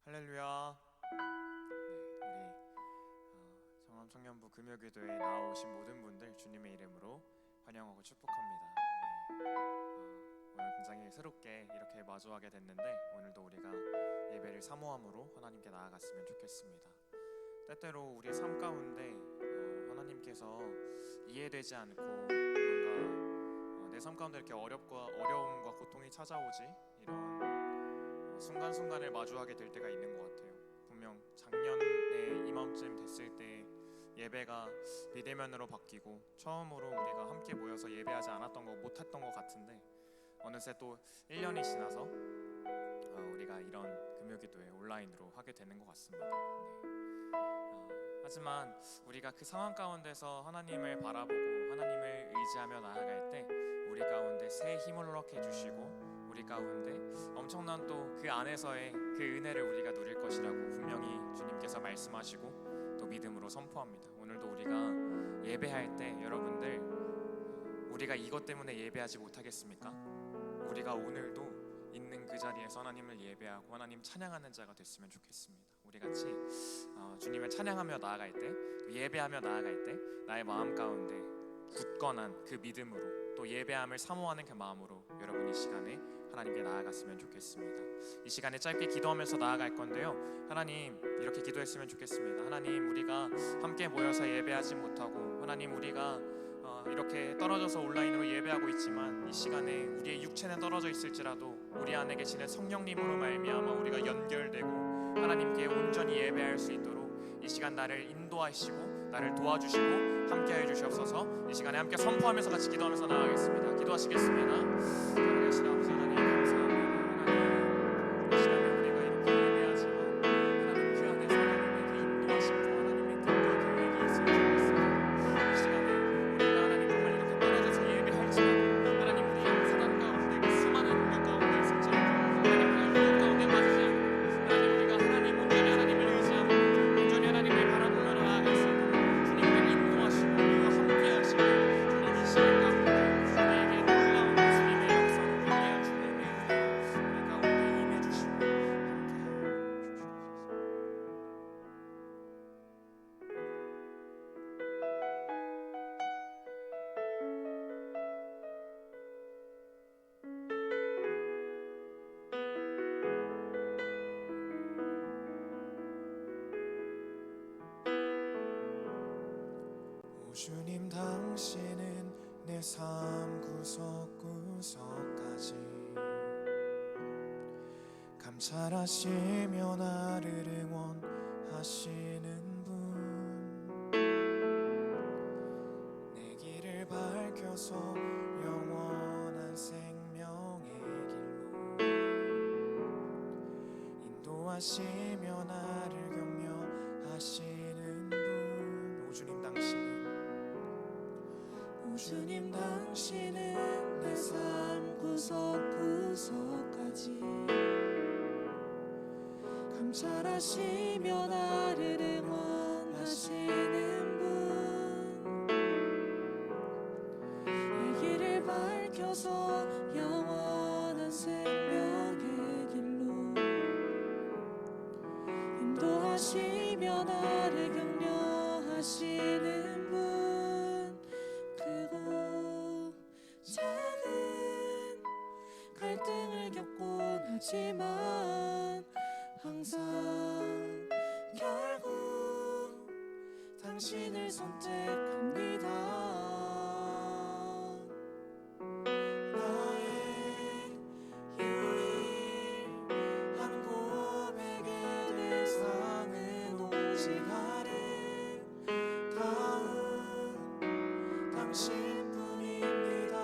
할렐루야. 우리 성남청년부 금요기도에 나오신 모든 분들 주님의 이름으로 환영하고 축복합니다. 오늘 굉장히 새롭게 이렇게 마주하게 됐는데 오늘도 우리가 예배를 사모함으로 하나님께 나아갔으면 좋겠습니다. 때때로 우리의 삶 가운데 하나님께서 이해되지 않고 뭔가 내 삶 가운데 이렇게 어려움과 고통이 찾아오지 이런 순간순간을 마주하게 될 때가 있는 것 같아요. 분명 작년에 이맘쯤 됐을 때 예배가 비대면으로 바뀌고 처음으로 우리가 함께 모여서 예배하지 못했던 것 같은데 어느새 또 1년이 지나서 우리가 이런 금요기도에 온라인으로 하게 되는 것 같습니다. 하지만 우리가 그 상황 가운데서 하나님을 바라보고 하나님을 의지하며 나아갈 때 우리 가운데 새 힘을 허락해 주시고 우리 가운데 엄청난 또 그 안에서의 그 은혜를 우리가 누릴 것이라고 분명히 주님께서 말씀하시고 또 믿음으로 선포합니다. 오늘도 우리가 예배할 때 여러분들 우리가 이것 때문에 예배하지 못하겠습니까? 우리가 오늘도 있는 그 자리에서 하나님을 예배하고 하나님 찬양하는 자가 됐으면 좋겠습니다. 우리 같이 주님을 찬양하며 나아갈 때 예배하며 나아갈 때 나의 마음 가운데 굳건한 그 믿음으로 또 예배함을 사모하는 그 마음으로 여러분 이 시간에 하나님께 나아갔으면 좋겠습니다. 이 시간에 짧게 기도하면서 나아갈 건데요, 하나님 이렇게 기도했으면 좋겠습니다. 하나님 우리가 함께 모여서 예배하지 못하고 하나님 우리가 이렇게 떨어져서 온라인으로 예배하고 있지만 이 시간에 우리의 육체는 떨어져 있을지라도 우리 안에 계시는 성령님으로 말미암아 우리가 연결되고 하나님께 온전히 예배할 수 있도록 이 시간 나를 인도하시고 나를 도와주시고 함께해 주시옵소서. 이 시간에 함께 선포하면서 같이 기도하면서 나아가겠습니다. 기도하시겠습니다. 살아계신 아버지 하나님 감사합니다. 하나님 이 시간에 우리가 이렇게 예배하지만 하나님 그 안에서 하나님의 그 인도하심과 하나님의 뜻과 계획이 있을 줄 믿습니다. 이 시간에 우리가 하나님 정말 이렇게 떨어져서 예배할지라도 하나님 우리의 고난 가운데 그 수많은 것 가운데 있을지라도 하나님 그 유혹 가운데 빠지지 않고 하나님 우리가 하나님 온전히 하나님을 의지하고 온전히 하나님을 바라보며 나아갈 수 있도록 주님을 인도하시고 우리와 함께 하시고 주님 이 시간 가운데 우리에게 놀라운 예수님의 역사로 위대한 주님의 은혜로 우리 가운데 임해 주시고 함께 하여 주시옵소서. 주님 당신은 내 삶 구석구석까지 감찰하시며 나를 응원하시는 분, 내 길을 밝혀서 영원한 생명의 길로 인도하시며 나를 격려하시는 분, 오 주님 당신은 주님 당신은 내 삶 구석구석까지 감찰하시며 나를 응원하시는 분, 이 길을 밝혀서 영원한 생명의 길로 인도하시며 나를 격려하시는 분, 작은 갈등을 겪곤 하지만 항상 결국 당신을 선택합니다. 나의 유일한 고백의 대상은 오직 아름다운 당신 뿐입니다.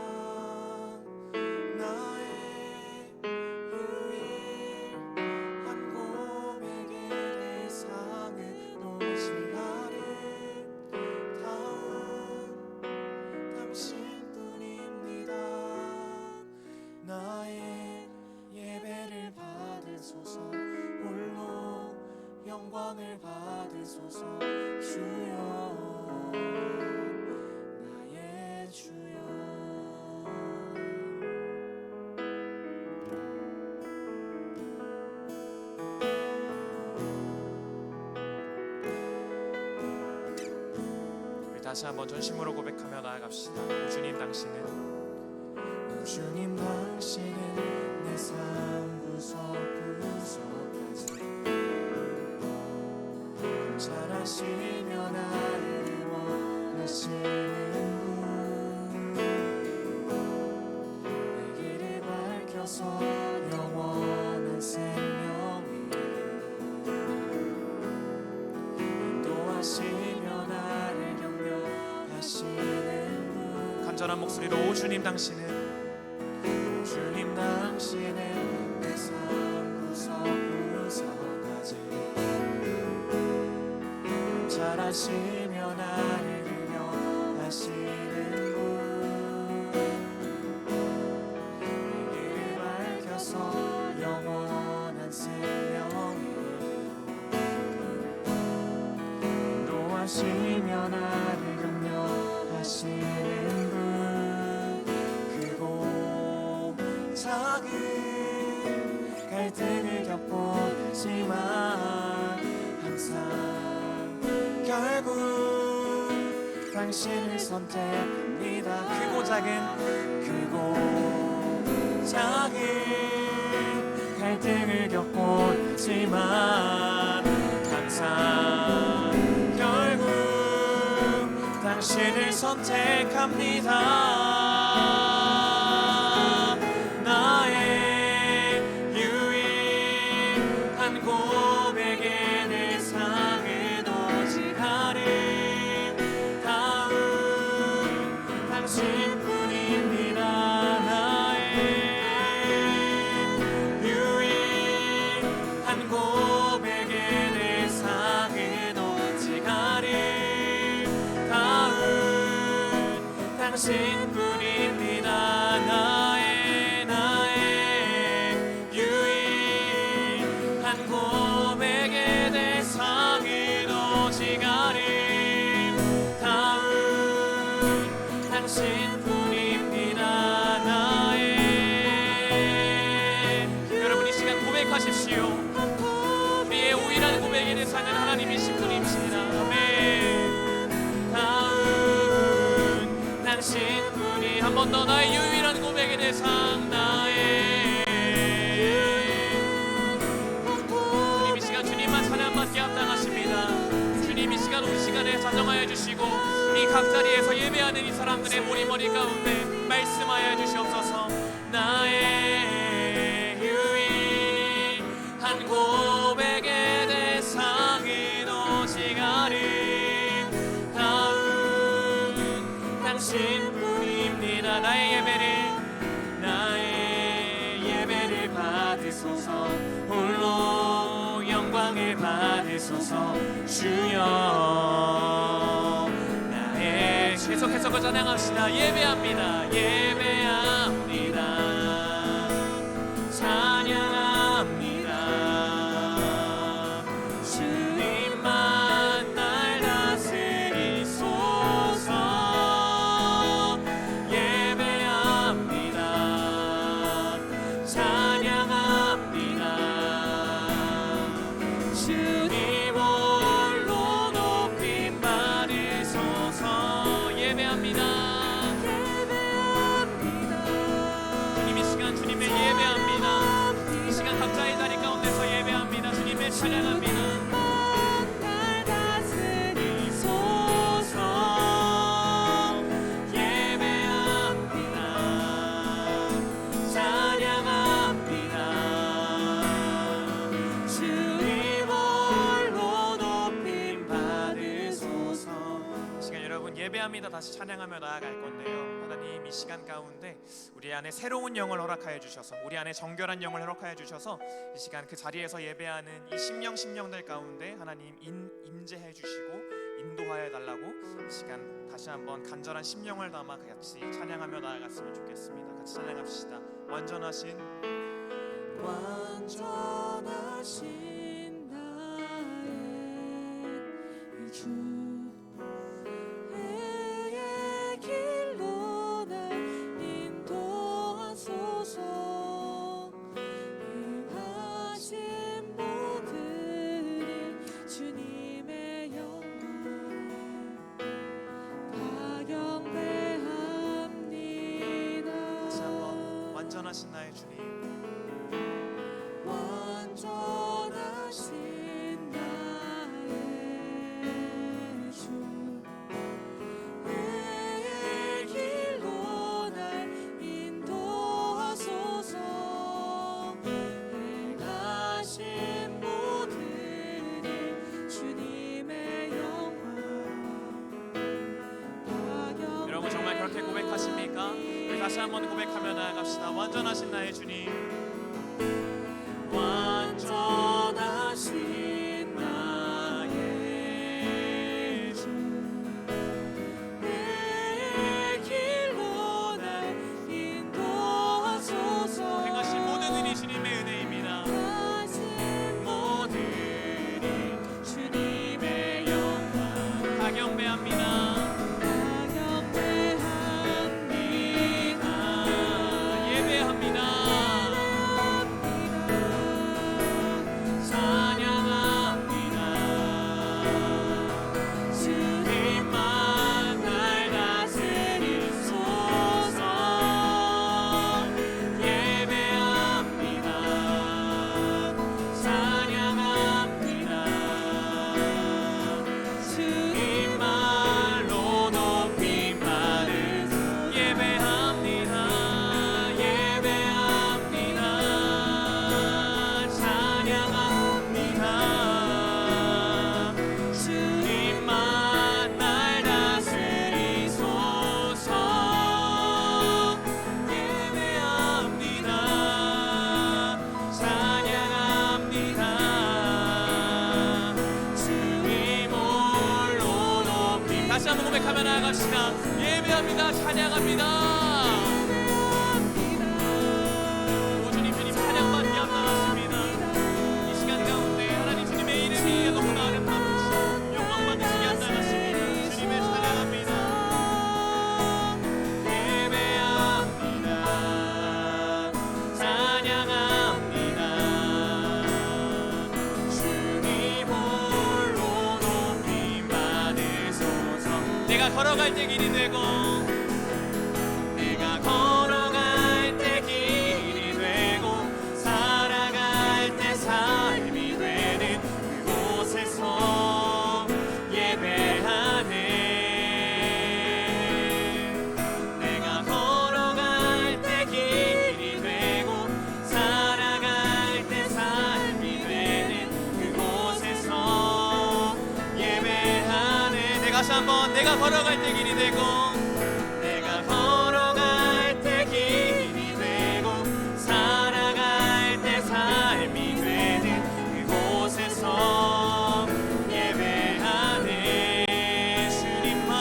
영광을 받으소서. 주여 나의 주여. 우리 다시 한번 전심으로 고백하며 나아갑시다. 오 주님 당신은, 오 주님 당신은 내 삶 구석구석까지 감찰하시며 나를 원하시는 분, 내 길을 밝혀서 영원한 생명이 인도하시며 나를 격려하시는 분. 간절한 목소리로 오 주님 당신은, 오 주님 당신은 내 삶 구석구석까지 감찰하시며 나를 격려하시는 분, 내 길을 밝혀서 영원한 생명이 인도하시며 나를 격려하시는 분, 크고 작은 갈등을 겪고 있지만 항상 결국 당신을 선택합니다. 크고 작은 갈등을 겪고 있지만 항상 결국 당신을 선택합니다. 나의 유일한 고백의 대상은 오직 아름다운 당신뿐입니다. 나의 유일한 고백의 대상은 오직 아름다운 당신뿐입니다. 나의 유일한 고백의 대상은 오직 아름다운 당신뿐입니다. 여러분 이 시간 고백하십시오. 우리의 유일한 고백의 대상은 하나님이신 분이십니다. 아멘. 다운 당신뿐이. 한 번 더 나의 유일한 고백의 대상, 나의 주님 이 시간 주님만 찬양받게 합당하십니다. 주님 이 시간 우리 시간에 자정하여 주시고 이 각 자리에서 예배하는 이 사람들의 머리 가운데 말씀하여 주시옵소서. 나의 유일한 고백의 대상은 오직 아름다운 당신뿐입니다. 나의 예배를 받으소서. 홀로 영광을 받으소서. 주여 나의. 계속해서 그 찬양합시다. 예배합니다. 찬양합니다. 주님만 날 다스리소서. 예배합니다. 찬양합니다. 주님 홀로 높임 받으소서. 예배합니다. 주님 이 시간 주님의 예배합니다. 이 시간 각자의 자리 가운데서 예배합니다. 주님의 찬양합니다. 날 다스리소서. 예배합니다. 찬양합니다. 주님 홀로 높임 받으소서. 이 시간 여러분 예배합니다. 다시 찬양하며 나아갈 건데요. 하나님 이 시간 가운데 우리 안에 새로운 영을 허락하여 주셔서, 우리 안에 정결한 영을 허락하여 주셔서 이 시간 그 자리에서 예배하는 이 심령들 가운데 하나님 임재해 주시고 인도하여 달라고 이 시간 다시 한번 간절한 심령을 담아 같이 찬양하며 나아갔으면 좋겠습니다. 같이 찬양합시다. 완전하신 나의 완전하신 나의 주님, 완전하신 나의 주, 내 길로 날 인도하소서. 행하신 모든 일 주님의 영광. 여러분 정말 그렇게 고백하십니까? 우리 다시 한번 고백하며 나아갑시다. 완전하신 나의 주님, 완전하신 나의 주, 내 길로 날 인도하소서. 행하신 모든 일이 주님의 은혜입니다. 행하신 모든 일 주님의 영광. 다 경배합니다. 다시 한번 고백하며 나아갑시다. 예배합니다. 찬양합니다. 오 주님, 주님 찬양받기 합당하십니다. 이 시간 가운데 하나님 주님의 이름이 너무나 아름답으시고 영광 받으시기 합당하십니다. 주님의 찬양합니다. 예배합니다. 찬양합니다. 주님 홀로 높임 받으소서. 내가 걸어갈 때 길이 되고, 내가 걸어갈 때 길이 되고, 살아갈 때 삶이 되는 그곳에서 예배하네. 내가 걸어갈 때 길이 되고, 살아갈 때 삶이 되는 그곳에서 예배하네. 내가 다시 한번, 내가 걸어갈 때 길이 되고, 내가 걸어갈 때 길이 되고, 살아갈 때 삶이 되는 그곳에서 예배하네. 주님만.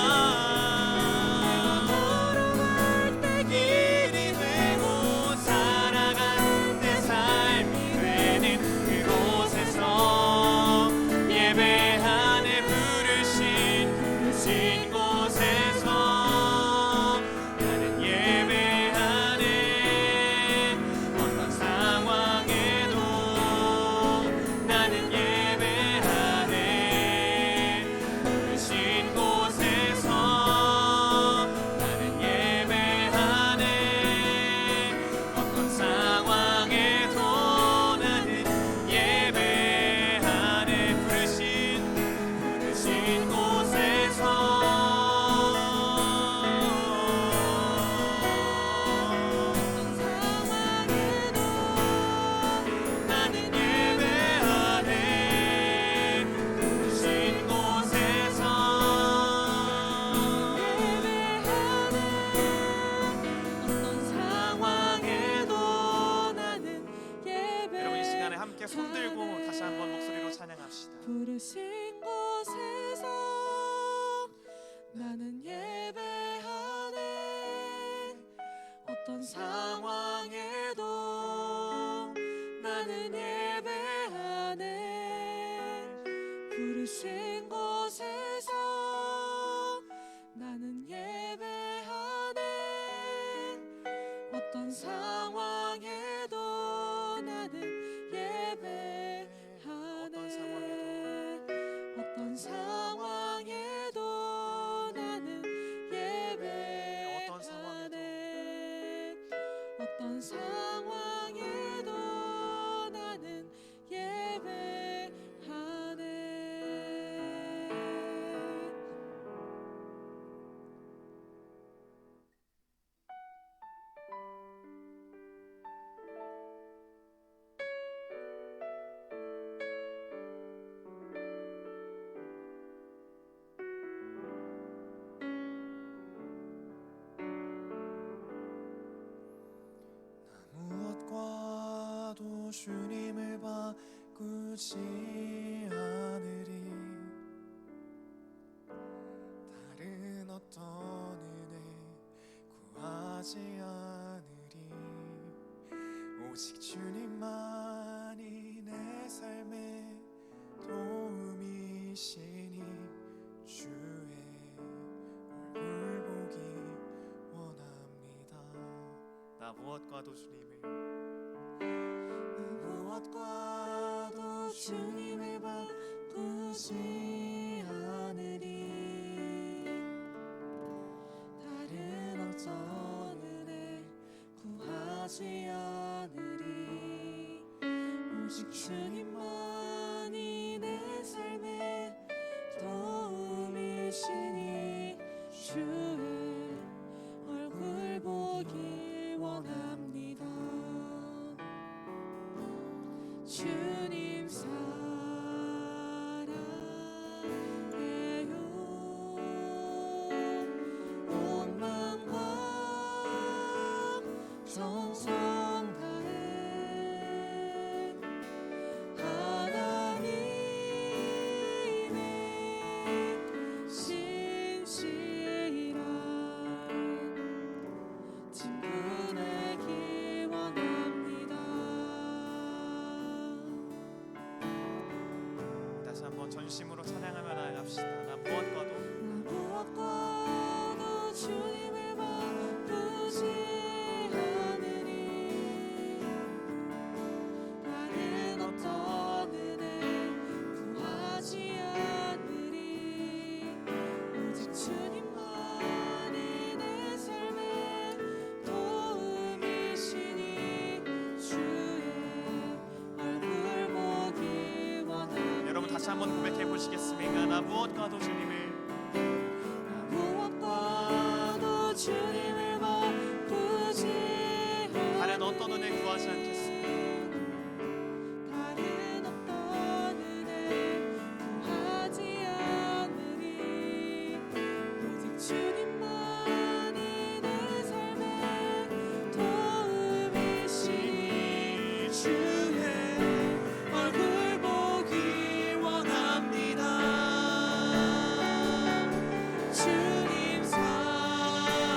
걸어갈 때 길이 되고, 살아갈 때 삶이 되는 그곳에서 예배하네. 부르신 곳에서 나는 예배하네. 어떤 상황에도 나는 예배하네. 부르신 곳에서 나는 예배하네. 어떤 상황에도 나는 예배하네. 부르신 곳에서 나는 예배하네. 부르신 곳에서 어떤 상황에도 나는 예배. 여러분 이 시간에 함께 손 들고 다시 한번 목소리로 찬양합시다. 부르신 곳에서 나는 예배하네. 어떤 상황에도 나는 예배하네. 부르신 곳에서 나는 예배하네. 어떤 상황에도 나는 예배하네. 어떤 상황에도 나는 예배하네. 어떤 상황에도 어떤 상황에도 주님을 바꾸지 않으리. 다른 어떤 은혜 구하지 않으리. 오직 주님만이 내 삶의 도움이시니 주의 얼굴 보기 원합니다. 나 무엇과도 주님을 무엇과도 주님을 바꾸지 않으리. 다른 어떤 은혜 구하지 않으리. 오직 주님만이 내 삶의 도움이시니 주의 얼굴 보기 원합니다. 주님 사랑해요. 온 마음과 정성 다해 하나님의 신실한 친구 되기 원합니다. 다시 한번 전심으로 찬양하며 나아갑시다. 나 무엇과도 무엇과도 주님을 바꾸지 않으리. 다른 어떤 은혜 구하지 않으리. 오직 주님만이 내 삶의 도움이시니 주의 얼굴 보기 원합니다. 여러분 다시 한번 고백해 보시겠습니까? 나 무엇과도 주님을 무엇과도 주님을 바꾸지 다른 어떤 은혜 구하지 않겠습니다. 다른 어떤 은혜 구하지 않으리. 오직 주님만이 내 삶의 도움이시니 주의 얼굴 보기 원합니다. 주님 사랑해요.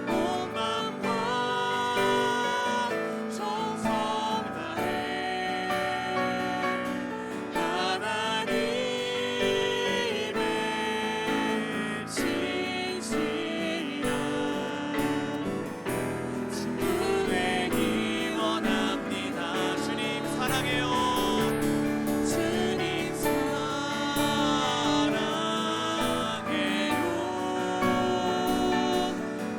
온 마음과 정성 다해 하나님의 신실한 친구 되기 원합니다. 주님 사랑해요. 주님 사랑해요.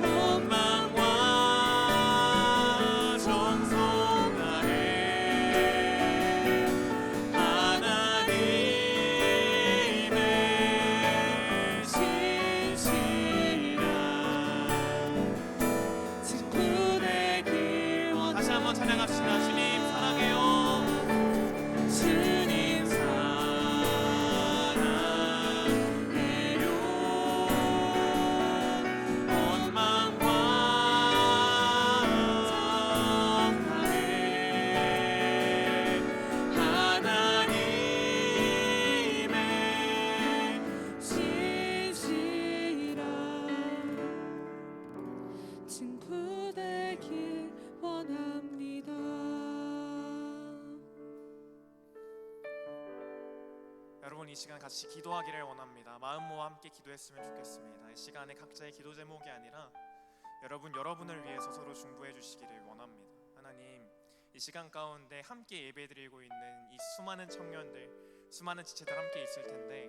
온 마음과 정성 다해 하나님의 신실한 친구 되기 원합니다. 다시 한번 찬양합시다. 주님 사랑해요. 주님 사랑해요. 온 마음과 정성 다해 하나님의 신실한 친구 되길 원합니다. 여러분 이 시간 같이 기도하기를 원합니다. 마음 모아 함께 기도했으면 좋겠습니다. 이 시간에 각자의 기도 제목이 아니라 여러분을 위해서 서로 중보해 주시기를 원합니다. 하나님, 이 시간 가운데 함께 예배드리고 있는 이 수많은 청년들, 수많은 지체들 함께 있을 텐데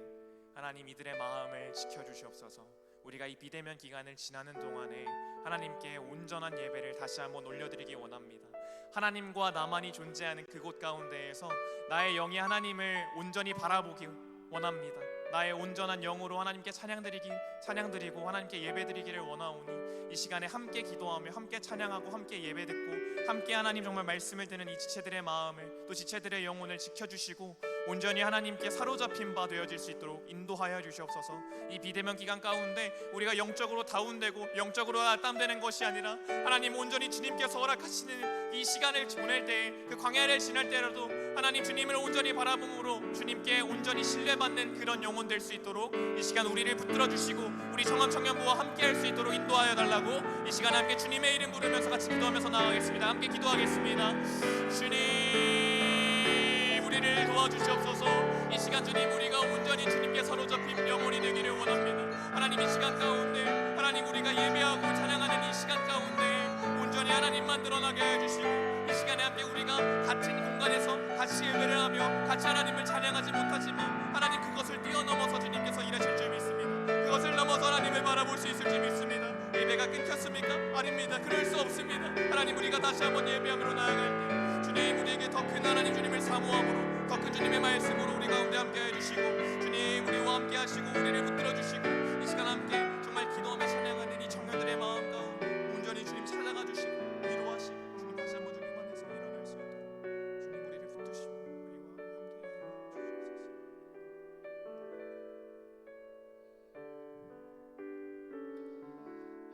하나님 이들의 마음을 지켜주시옵소서. 우리가 이 비대면 기간을 지나는 동안에 하나님께 온전한 예배를 다시 한번 올려드리기 원합니다. 하나님과 나만이 존재하는 그곳 가운데에서 나의 영이 하나님을 온전히 바라보기 원합니다. 나의 온전한 영으로 하나님께 찬양드리고 하나님께 예배드리기를 원하오니 이 시간에 함께 기도하며 함께 찬양하고 함께 예배 듣고 함께 하나님 정말 말씀을 듣는 이 지체들의 마음을 또 지체들의 영혼을 지켜주시고 온전히 하나님께 사로잡힌 바 되어질 수 있도록 인도하여 주시옵소서. 이 비대면 기간 가운데 우리가 영적으로 다운되고 영적으로 낙담되는 것이 아니라 하나님 온전히 주님께서 허락하시는 이 시간을 보낼 때, 그 광야를 지날 때라도 하나님 주님을 온전히 바라봄으로 주님께 온전히 신뢰받는 그런 영혼 될 수 있도록 이 시간 우리를 붙들어 주시고 우리 청암 청년부와 함께 할 수 있도록 인도하여 달라고 이 시간에 함께 주님의 이름 부르면서 같이 기도하면서 나아가겠습니다. 함께 기도하겠습니다. 주님, 우리를 도와주시옵소서. 이 시간 주님, 우리가 온전히 주님께 사로잡힌 영혼이 되기를 원합니다. 하나님, 이 시간 가운데 하나님 우리가 예배하고 찬양하는 이 시간 가운데 온전히 하나님만 드러나게 해주시고 이 시간에 함께 우리가 같은 공간에서 같이 예배를 하며 같이 하나님을 찬양하지 못하지만 하나님 그것을 뛰어넘어서 주님께서 일하실 줄 믿습니다. 그것을 넘어서 하나님을 바라볼 수 있을 줄 믿습니다. 예배가 끊겼습니까? 아닙니다. 그럴 수 없습니다. 하나님, 우리가 다시 한번 예배함으로 나아갈 때 주님, 우리에게 더 큰 하나님 주님을 사모함으로 더 큰 주님의 말씀으로 우리 가운데 함께 해주시고 주님, 우리와 함께 하시고 우리를 붙들어 주시고 이 시간 함께 정말 기도하며 찬양하는 이 청년들의 마음 가운데 온전히 주님 찾아가 주시고 위로하시고 주님 다시 한번 주님 안에서 일어날 수 있도록 주님 우리를 붙드시고 우리와 함께 해주시옵소서.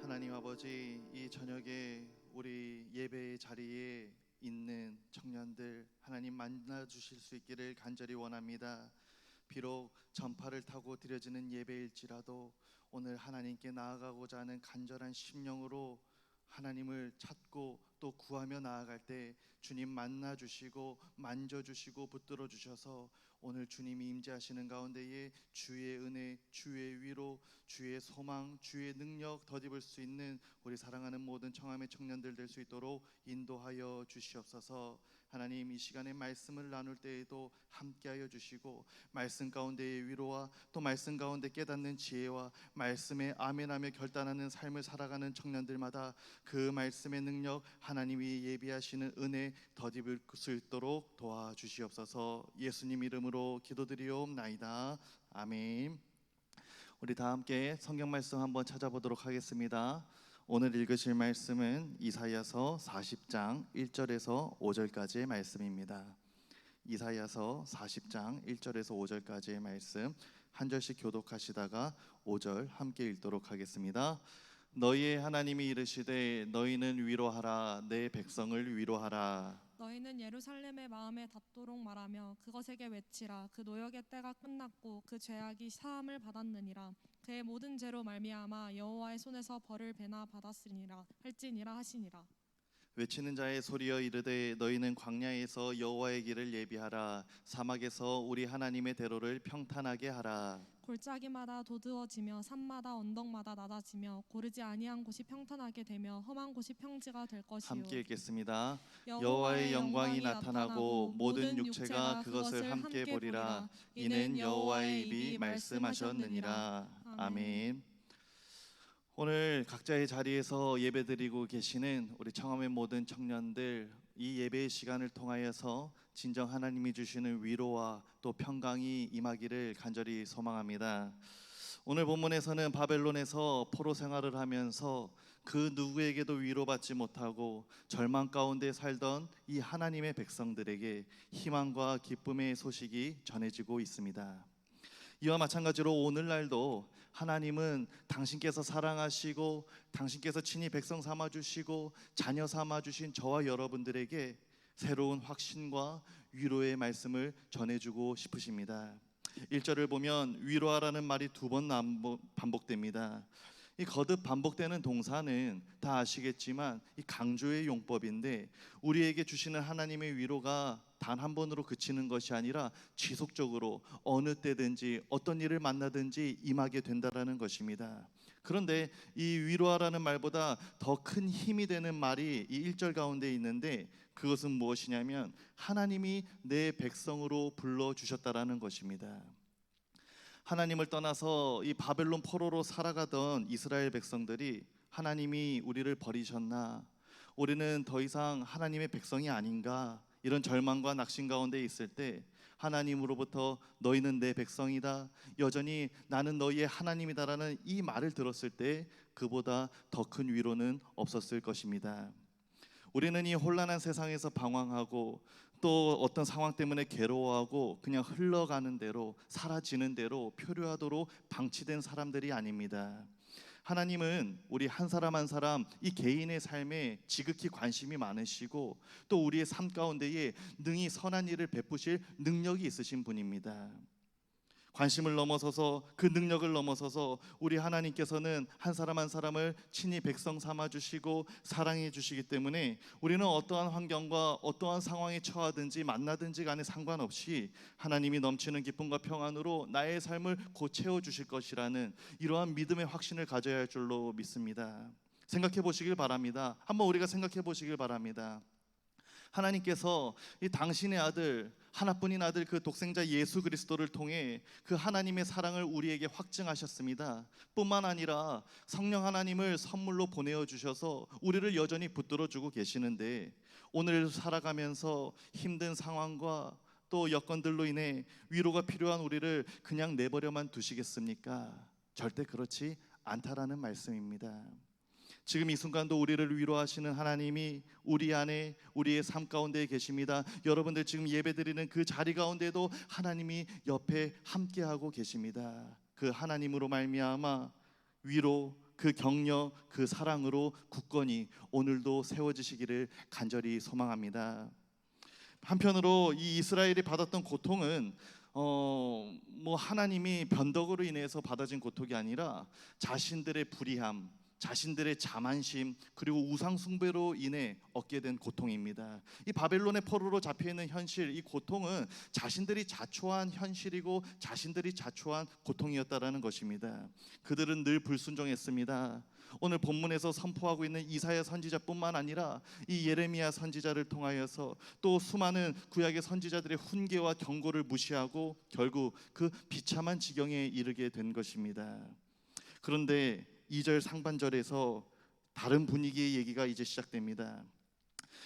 하나님 아버지, 이 저녁에 우리 예배의 자리에 있는 청년들 하나님 만나 주실 수 있기를 간절히 원합니다. 비록 전파를 타고 드려지는 예배일지라도 오늘 하나님께 나아가고자 하는 간절한 심령으로 하나님을 찾고 또 구하며 나아갈 때 주님 만나 주시고 만져 주시고 붙들어 주셔서 오늘 주님이 임재하시는 가운데에 주의 은혜, 주의 위로, 주의 소망, 주의 능력 덧입을 수 있는 우리 사랑하는 모든 청함의 청년들 될 수 있도록 인도하여 주시옵소서. 하나님, 이 시간에 말씀을 나눌 때에도 함께하여 주시고 말씀 가운데의 위로와 또 말씀 가운데 깨닫는 지혜와 말씀에 아멘하며 결단하는 삶을 살아가는 청년들마다 그 말씀의 능력, 하나님이 예비하시는 은혜 덧입을 수 있도록 도와주시옵소서. 예수님 이름으로 기도드리옵나이다. 아멘. 우리 다 함께 성경 말씀 한번 찾아보도록 하겠습니다. 오늘 읽으실 말씀은 이사야서 40장 1절에서 5절까지의 말씀입니다. 이사야서 40장 1절에서 5절까지의 말씀 한 절씩 교독하시다가 5절 함께 읽도록 하겠습니다. 너희의 하나님이 이르시되 너희는 위로하라, 내 백성을 위로하라. 너희는 예루살렘의 마음에 닿도록 말하며 그것에게 외치라. 그 노역의 때가 끝났고 그 죄악이 사함을 받았느니라. 그의 모든 죄로 말미암아 여호와의 손에서 벌을 배나 받았으니라 할지니라 하시니라. 외치는 자의 소리여 이르되 너희는 광야에서 여호와의 길을 예비하라. 사막에서 우리 하나님의 대로를 평탄하게 하라. 골짜기마다 도드어지며 산마다 언덕마다 낮아지며 고르지 아니한 곳이 평탄하게 되며 험한 곳이 평지가 될 것이요. 함께 읽겠습니다. 여호와의 영광이 나타나고 모든 육체가 그것을 함께 보리라. 이는 여호와의 입이 말씀하셨느니라. 아멘. 오늘 각자의 자리에서 예배드리고 계시는 우리 청함의 모든 청년들, 이 예배의 시간을 통하여서 진정 하나님이 주시는 위로와 또 평강이 임하기를 간절히 소망합니다. 오늘 본문에서는 바벨론에서 포로 생활을 하면서 그 누구에게도 위로받지 못하고 절망 가운데 살던 이 하나님의 백성들에게 희망과 기쁨의 소식이 전해지고 있습니다. 이와 마찬가지로 오늘날도 하나님은 당신께서 사랑하시고 당신께서 친히 백성 삼아주시고 자녀 삼아주신 저와 여러분들에게 새로운 확신과 위로의 말씀을 전해주고 싶으십니다. 1절을 보면 위로하라는 말이 2번 반복됩니다. 이 거듭 반복되는 동사는 다 아시겠지만 이 강조의 용법인데 우리에게 주시는 하나님의 위로가 단 한 번으로 그치는 것이 아니라 지속적으로 어느 때든지 어떤 일을 만나든지 임하게 된다라는 것입니다. 그런데 이 위로하라는 말보다 더 큰 힘이 되는 말이 이 1절 가운데 있는데 그것은 무엇이냐면 하나님이 내 백성으로 불러주셨다라는 것입니다. 하나님을 떠나서 이 바벨론 포로로 살아가던 이스라엘 백성들이 하나님이 우리를 버리셨나, 우리는 더 이상 하나님의 백성이 아닌가, 이런 절망과 낙심 가운데 있을 때 하나님으로부터 너희는 내 백성이다, 여전히 나는 너희의 하나님이다라는 이 말을 들었을 때 그보다 더 큰 위로는 없었을 것입니다. 우리는 이 혼란한 세상에서 방황하고 또 어떤 상황 때문에 괴로워하고 그냥 흘러가는 대로 사라지는 대로 표류하도록 방치된 사람들이 아닙니다. 하나님은 우리 한 사람 한 사람 이 개인의 삶에 지극히 관심이 많으시고 또 우리의 삶 가운데에 능히 선한 일을 베푸실 능력이 있으신 분입니다. 관심을 넘어서서 그 능력을 넘어서서 우리 하나님께서는 한 사람 한 사람을 친히 백성 삼아 주시고 사랑해 주시기 때문에 우리는 어떠한 환경과 어떠한 상황에 처하든지 만나든지 간에 상관없이 하나님이 넘치는 기쁨과 평안으로 나의 삶을 곧 채워 주실 것이라는 이러한 믿음의 확신을 가져야 할 줄로 믿습니다. 생각해 보시길 바랍니다. 한번 우리가 생각해 보시길 바랍니다. 하나님께서 이 당신의 아들, 하나뿐인 아들 그 독생자 예수 그리스도를 통해 그 하나님의 사랑을 우리에게 확증하셨습니다. 뿐만 아니라 성령 하나님을 선물로 보내어 주셔서 우리를 여전히 붙들어 주고 계시는데, 오늘 살아가면서 힘든 상황과 또 여건들로 인해 위로가 필요한 우리를 그냥 내버려만 두시겠습니까? 절대 그렇지 않다라는 말씀입니다. 지금 이 순간도 우리를 위로하시는 하나님이 우리 안에 우리의 삶 가운데 계십니다. 여러분들 지금 예배드리는 그 자리 가운데도 하나님이 옆에 함께하고 계십니다. 그 하나님으로 말미암아 위로, 그 격려, 그 사랑으로 굳건히 오늘도 세워지시기를 간절히 소망합니다. 한편으로 이 이스라엘이 받았던 고통은 하나님이 변덕으로 인해서 받아진 고통이 아니라 자신들의 불의함, 자신들의 자만심 그리고 우상 숭배로 인해 얻게 된 고통입니다. 이 바벨론의 포로로 잡혀 있는 현실, 이 고통은 자신들이 자초한 현실이고 자신들이 자초한 고통이었다라는 것입니다. 그들은 늘 불순종했습니다. 오늘 본문에서 선포하고 있는 이사야 선지자뿐만 아니라 이 예레미야 선지자를 통하여서 또 수많은 구약의 선지자들의 훈계와 경고를 무시하고 결국 그 비참한 지경에 이르게 된 것입니다. 그런데 2절 상반절에서 다른 분위기의 얘기가 이제 시작됩니다.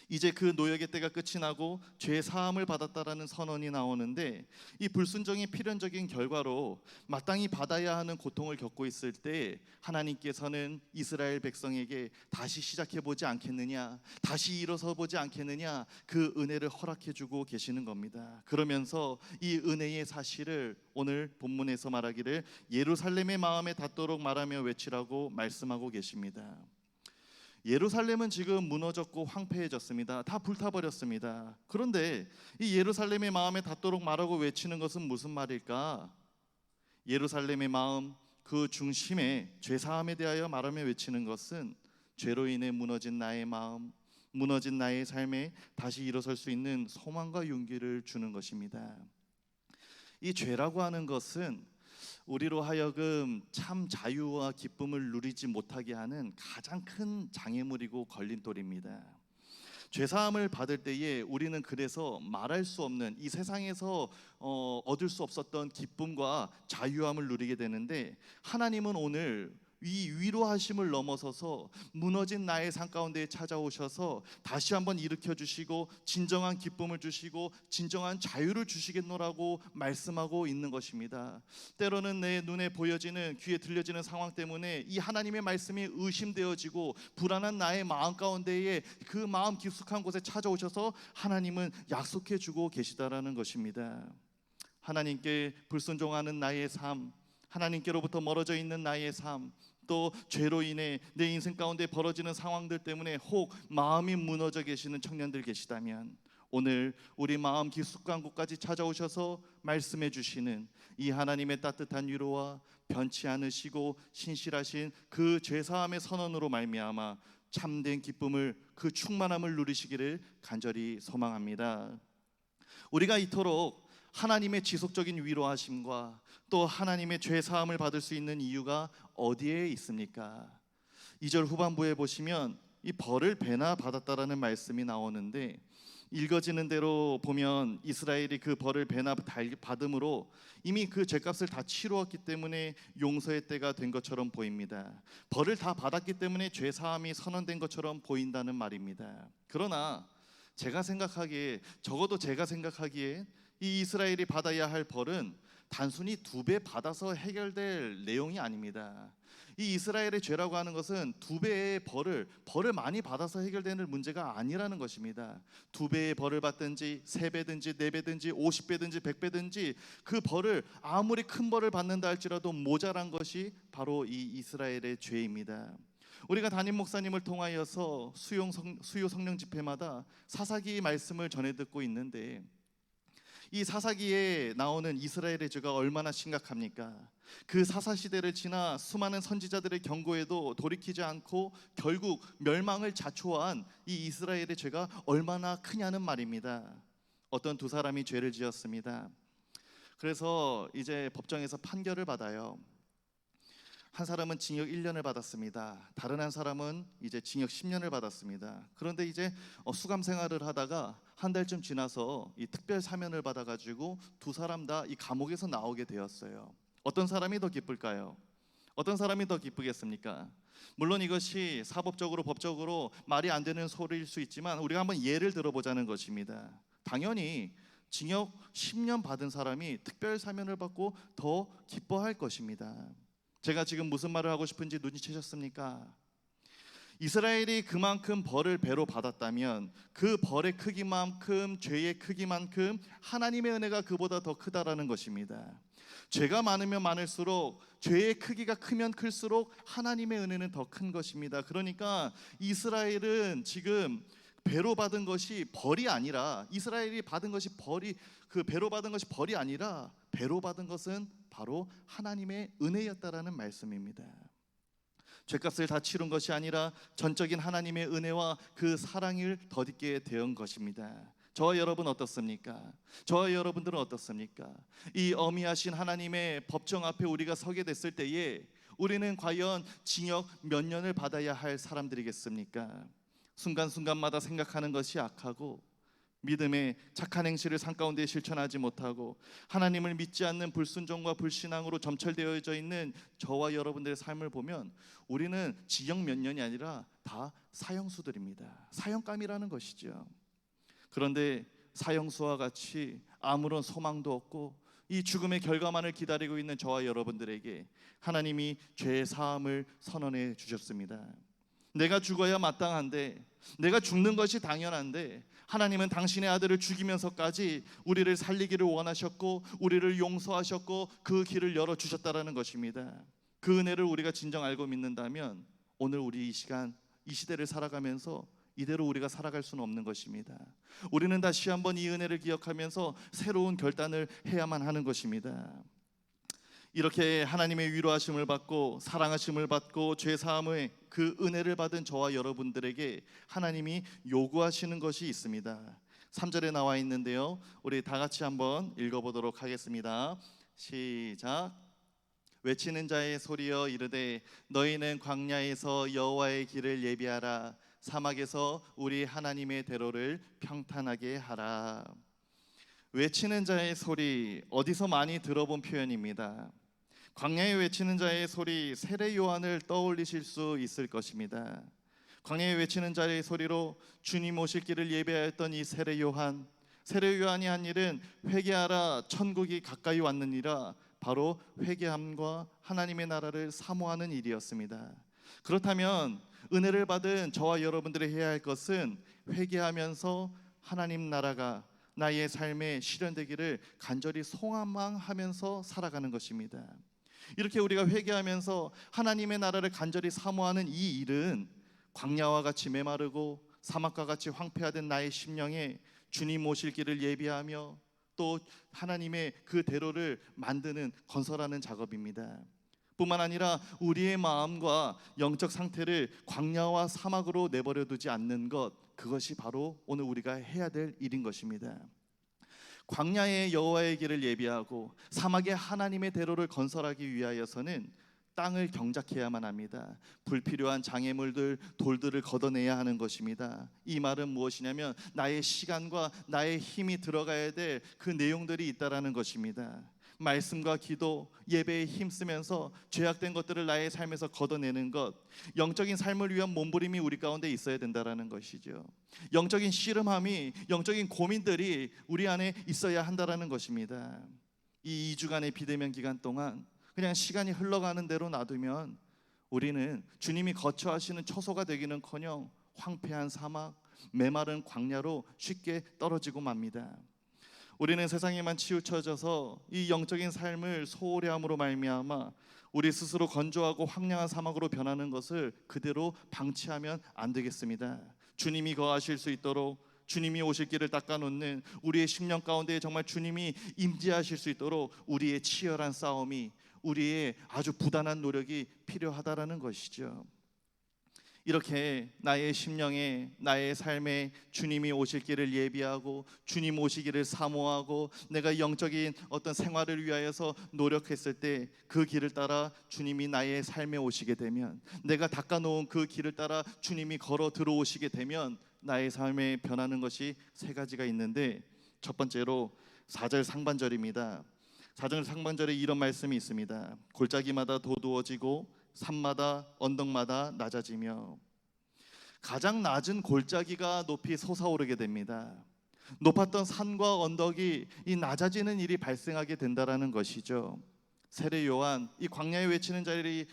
이제 그 노역의 때가 끝이 나고 죄 사함을 받았다라는 선언이 나오는데, 이 불순종의 필연적인 결과로 마땅히 받아야 하는 고통을 겪고 있을 때 하나님께서는 이스라엘 백성에게 다시 시작해 보지 않겠느냐, 다시 일어서 보지 않겠느냐, 그 은혜를 허락해 주고 계시는 겁니다. 그러면서 이 은혜의 사실을 오늘 본문에서 말하기를 예루살렘의 마음에 닿도록 말하며 외치라고 말씀하고 계십니다. 예루살렘은 지금 무너졌고 황폐해졌습니다. 다 불타버렸습니다. 그런데 이 예루살렘의 마음에 닿도록 말하고 외치는 것은 무슨 말일까? 예루살렘의 마음 그 중심에 죄사함에 대하여 말하며 외치는 것은 죄로 인해 무너진 나의 마음, 무너진 나의 삶에 다시 일어설 수 있는 소망과 용기를 주는 것입니다. 이 죄라고 하는 것은 우리로 하여금 참 자유와 기쁨을 누리지 못하게 하는 가장 큰 장애물이고 걸림돌입니다. 죄사함을 받을 때에 우리는 그래서 말할 수 없는 이 세상에서 얻을 수 없었던 기쁨과 자유함을 누리게 되는데, 하나님은 오늘 이 위로하심을 넘어서서 무너진 나의 삶 가운데 찾아오셔서 다시 한번 일으켜 주시고 진정한 기쁨을 주시고 진정한 자유를 주시겠노라고 말씀하고 있는 것입니다. 때로는 내 눈에 보여지는, 귀에 들려지는 상황 때문에 이 하나님의 말씀이 의심되어지고 불안한 나의 마음 가운데에 그 마음 깊숙한 곳에 찾아오셔서 하나님은 약속해 주고 계시다라는 것입니다. 하나님께 불순종하는 나의 삶, 하나님께로부터 멀어져 있는 나의 삶, 또 죄로 인해 내 인생 가운데 벌어지는 상황들 때문에 혹 마음이 무너져 계시는 청년들 계시다면, 오늘 우리 마음 깊숙한 곳까지 찾아오셔서 말씀해 주시는 이 하나님의 따뜻한 위로와 변치 않으시고 신실하신 그 죄사함의 선언으로 말미암아 참된 기쁨을, 그 충만함을 누리시기를 간절히 소망합니다. 우리가 이토록 하나님의 지속적인 위로하심과 또 하나님의 죄 사함을 받을 수 있는 이유가 어디에 있습니까? 2절 후반부에 보시면 이 벌을 배나 받았다라는 말씀이 나오는데, 읽어지는 대로 보면 이스라엘이 그 벌을 배나 받음으로 이미 그 죄값을 다 치루었기 때문에 용서의 때가 된 것처럼 보입니다. 벌을 다 받았기 때문에 죄 사함이 선언된 것처럼 보인다는 말입니다. 그러나 제가 생각하기에, 적어도 제가 생각하기에 이 이스라엘이 받아야 할 벌은 단순히 2배 받아서 해결될 내용이 아닙니다. 이 이스라엘의 죄라고 하는 것은 2배의 벌을 많이 받아서 해결되는 문제가 아니라는 것입니다. 2배의 벌을 받든지 3배든지 4배든지 50배든지 100배든지 그 벌을 아무리 큰 벌을 받는다 할지라도 모자란 것이 바로 이 이스라엘의 죄입니다. 우리가 담임 목사님을 통하여서 수요 성령 집회마다 사사기 말씀을 전해 듣고 있는데, 이 사사기에 나오는 이스라엘의 죄가 얼마나 심각합니까? 그 사사 시대를 지나 수많은 선지자들의 경고에도 돌이키지 않고 결국 멸망을 자초한 이 이스라엘의 죄가 얼마나 크냐는 말입니다. 어떤 2사람이 죄를 지었습니다. 그래서 이제 법정에서 판결을 받아요. 한 사람은 징역 1년을 받았습니다. 다른 한 사람은 이제 징역 10년을 받았습니다. 그런데 이제 수감 생활을 하다가 한 달쯤 지나서 이 특별 사면을 받아가지고 2사람 다 이 감옥에서 나오게 되었어요. 어떤 사람이 더 기쁠까요? 어떤 사람이 더 기쁘겠습니까? 물론 이것이 사법적으로 법적으로 말이 안 되는 소리일 수 있지만 우리가 한번 예를 들어보자는 것입니다. 당연히 징역 10년 받은 사람이 특별 사면을 받고 더 기뻐할 것입니다. 제가 지금 무슨 말을 하고 싶은지 눈치채셨습니까? 이스라엘이 그만큼 벌을 배로 받았다면 그 벌의 크기만큼, 죄의 크기만큼 하나님의 은혜가 그보다 더 크다라는 것입니다. 죄가 많으면 많을수록, 죄의 크기가 크면 클수록 하나님의 은혜는 더 큰 것입니다. 그러니까 이스라엘은 지금 배로 받은 것이 벌이 아니라, 이스라엘이 받은 것이 배로 받은 것이 벌이 아니라 배로 받은 것은 바로 하나님의 은혜였다라는 말씀입니다. 죄값을 다 치른 것이 아니라 전적인 하나님의 은혜와 그 사랑을 덧입게 된 것입니다. 저와 여러분 어떻습니까? 저와 여러분들은 어떻습니까? 이 어미하신 하나님의 법정 앞에 우리가 서게 됐을 때에 우리는 과연 징역 몇 년을 받아야 할 사람들이겠습니까? 순간순간마다 생각하는 것이 악하고 믿음의 착한 행실을 삶 가운데 실천하지 못하고 하나님을 믿지 않는 불순종과 불신앙으로 점철되어져 있는 저와 여러분들의 삶을 보면 우리는 징역 몇 년이 아니라 다 사형수들입니다. 사형감이라는 것이죠. 그런데 사형수와 같이 아무런 소망도 없고 이 죽음의 결과만을 기다리고 있는 저와 여러분들에게 하나님이 죄의 사함을 선언해 주셨습니다. 내가 죽어야 마땅한데, 내가 죽는 것이 당연한데 하나님은 당신의 아들을 죽이면서까지 우리를 살리기를 원하셨고 우리를 용서하셨고 그 길을 열어주셨다라는 것입니다. 그 은혜를 우리가 진정 알고 믿는다면 오늘 우리 이 시간, 이 시대를 살아가면서 이대로 우리가 살아갈 수는 없는 것입니다. 우리는 다시 한번 이 은혜를 기억하면서 새로운 결단을 해야만 하는 것입니다. 이렇게 하나님의 위로하심을 받고 사랑하심을 받고 죄사함의 그 은혜를 받은 저와 여러분들에게 하나님이 요구하시는 것이 있습니다. 3절에 나와 있는데요, 우리 다 같이 한번 읽어보도록 하겠습니다. 시작. 외치는 자의 소리여 이르되 너희는 광야에서 여호와의 길을 예비하라. 사막에서 우리 하나님의 대로를 평탄하게 하라. 외치는 자의 소리, 어디서 많이 들어본 표현입니다. 광야에 외치는 자의 소리, 세례 요한을 떠올리실 수 있을 것입니다. 광야에 외치는 자의 소리로 주님 오실 길을 예배하였던 이 세례 요한이 한 일은 회개하라, 천국이 가까이 왔느니라, 바로 회개함과 하나님의 나라를 사모하는 일이었습니다. 그렇다면 은혜를 받은 저와 여러분들이 해야 할 것은 회개하면서 하나님 나라가 나의 삶에 실현되기를 간절히 소망하면서 살아가는 것입니다. 이렇게 우리가 회개하면서 하나님의 나라를 간절히 사모하는 이 일은 광야와 같이 메마르고 사막과 같이 황폐화된 나의 심령에 주님 오실 길을 예비하며 또 하나님의 그 대로를 만드는, 건설하는 작업입니다. 뿐만 아니라 우리의 마음과 영적 상태를 광야와 사막으로 내버려 두지 않는 것, 그것이 바로 오늘 우리가 해야 될 일인 것입니다. 광야의 여호와의 길을 예비하고 사막에 하나님의 대로를 건설하기 위하여서는 땅을 경작해야만 합니다. 불필요한 장애물들, 돌들을 걷어내야 하는 것입니다. 이 말은 무엇이냐면 나의 시간과 나의 힘이 들어가야 될 그 내용들이 있다라는 것입니다. 말씀과 기도, 예배에 힘쓰면서 죄악된 것들을 나의 삶에서 걷어내는 것, 영적인 삶을 위한 몸부림이 우리 가운데 있어야 된다라는 것이죠. 영적인 씨름함이, 영적인 고민들이 우리 안에 있어야 한다라는 것입니다. 이 2주간의 비대면 기간 동안 그냥 시간이 흘러가는 대로 놔두면 우리는 주님이 거처하시는 처소가 되기는커녕 황폐한 사막, 메마른 광야로 쉽게 떨어지고 맙니다. 우리는 세상에만 치우쳐져서 이 영적인 삶을 소홀히 함으로 말미암아 우리 스스로 건조하고 황량한 사막으로 변하는 것을 그대로 방치하면 안 되겠습니다. 주님이 거하실 수 있도록, 주님이 오실 길을 닦아놓는 우리의 심령 가운데 정말 주님이 임재하실 수 있도록 우리의 치열한 싸움이, 우리의 아주 부단한 노력이 필요하다라는 것이죠. 이렇게 나의 심령에, 나의 삶에 주님이 오실 길을 예비하고 주님 오시기를 사모하고 내가 영적인 어떤 생활을 위하여서 노력했을 때 그 길을 따라 주님이 나의 삶에 오시게 되면, 내가 닦아놓은 그 길을 따라 주님이 걸어 들어오시게 되면 나의 삶에 변하는 것이 세 가지가 있는데, 첫 번째로 4절 상반절입니다. 4절 상반절에 이런 말씀이 있습니다. 골짜기마다 도두어지고 산마다 언덕마다 낮아지며. 가장 낮은 골짜기가 높이 솟아오르게 됩니다. 높았던 산과 언덕이 이 낮아지는 일이 발생하게 된다라는 것이죠. 세례 요한, 이 광야에 외치는 자의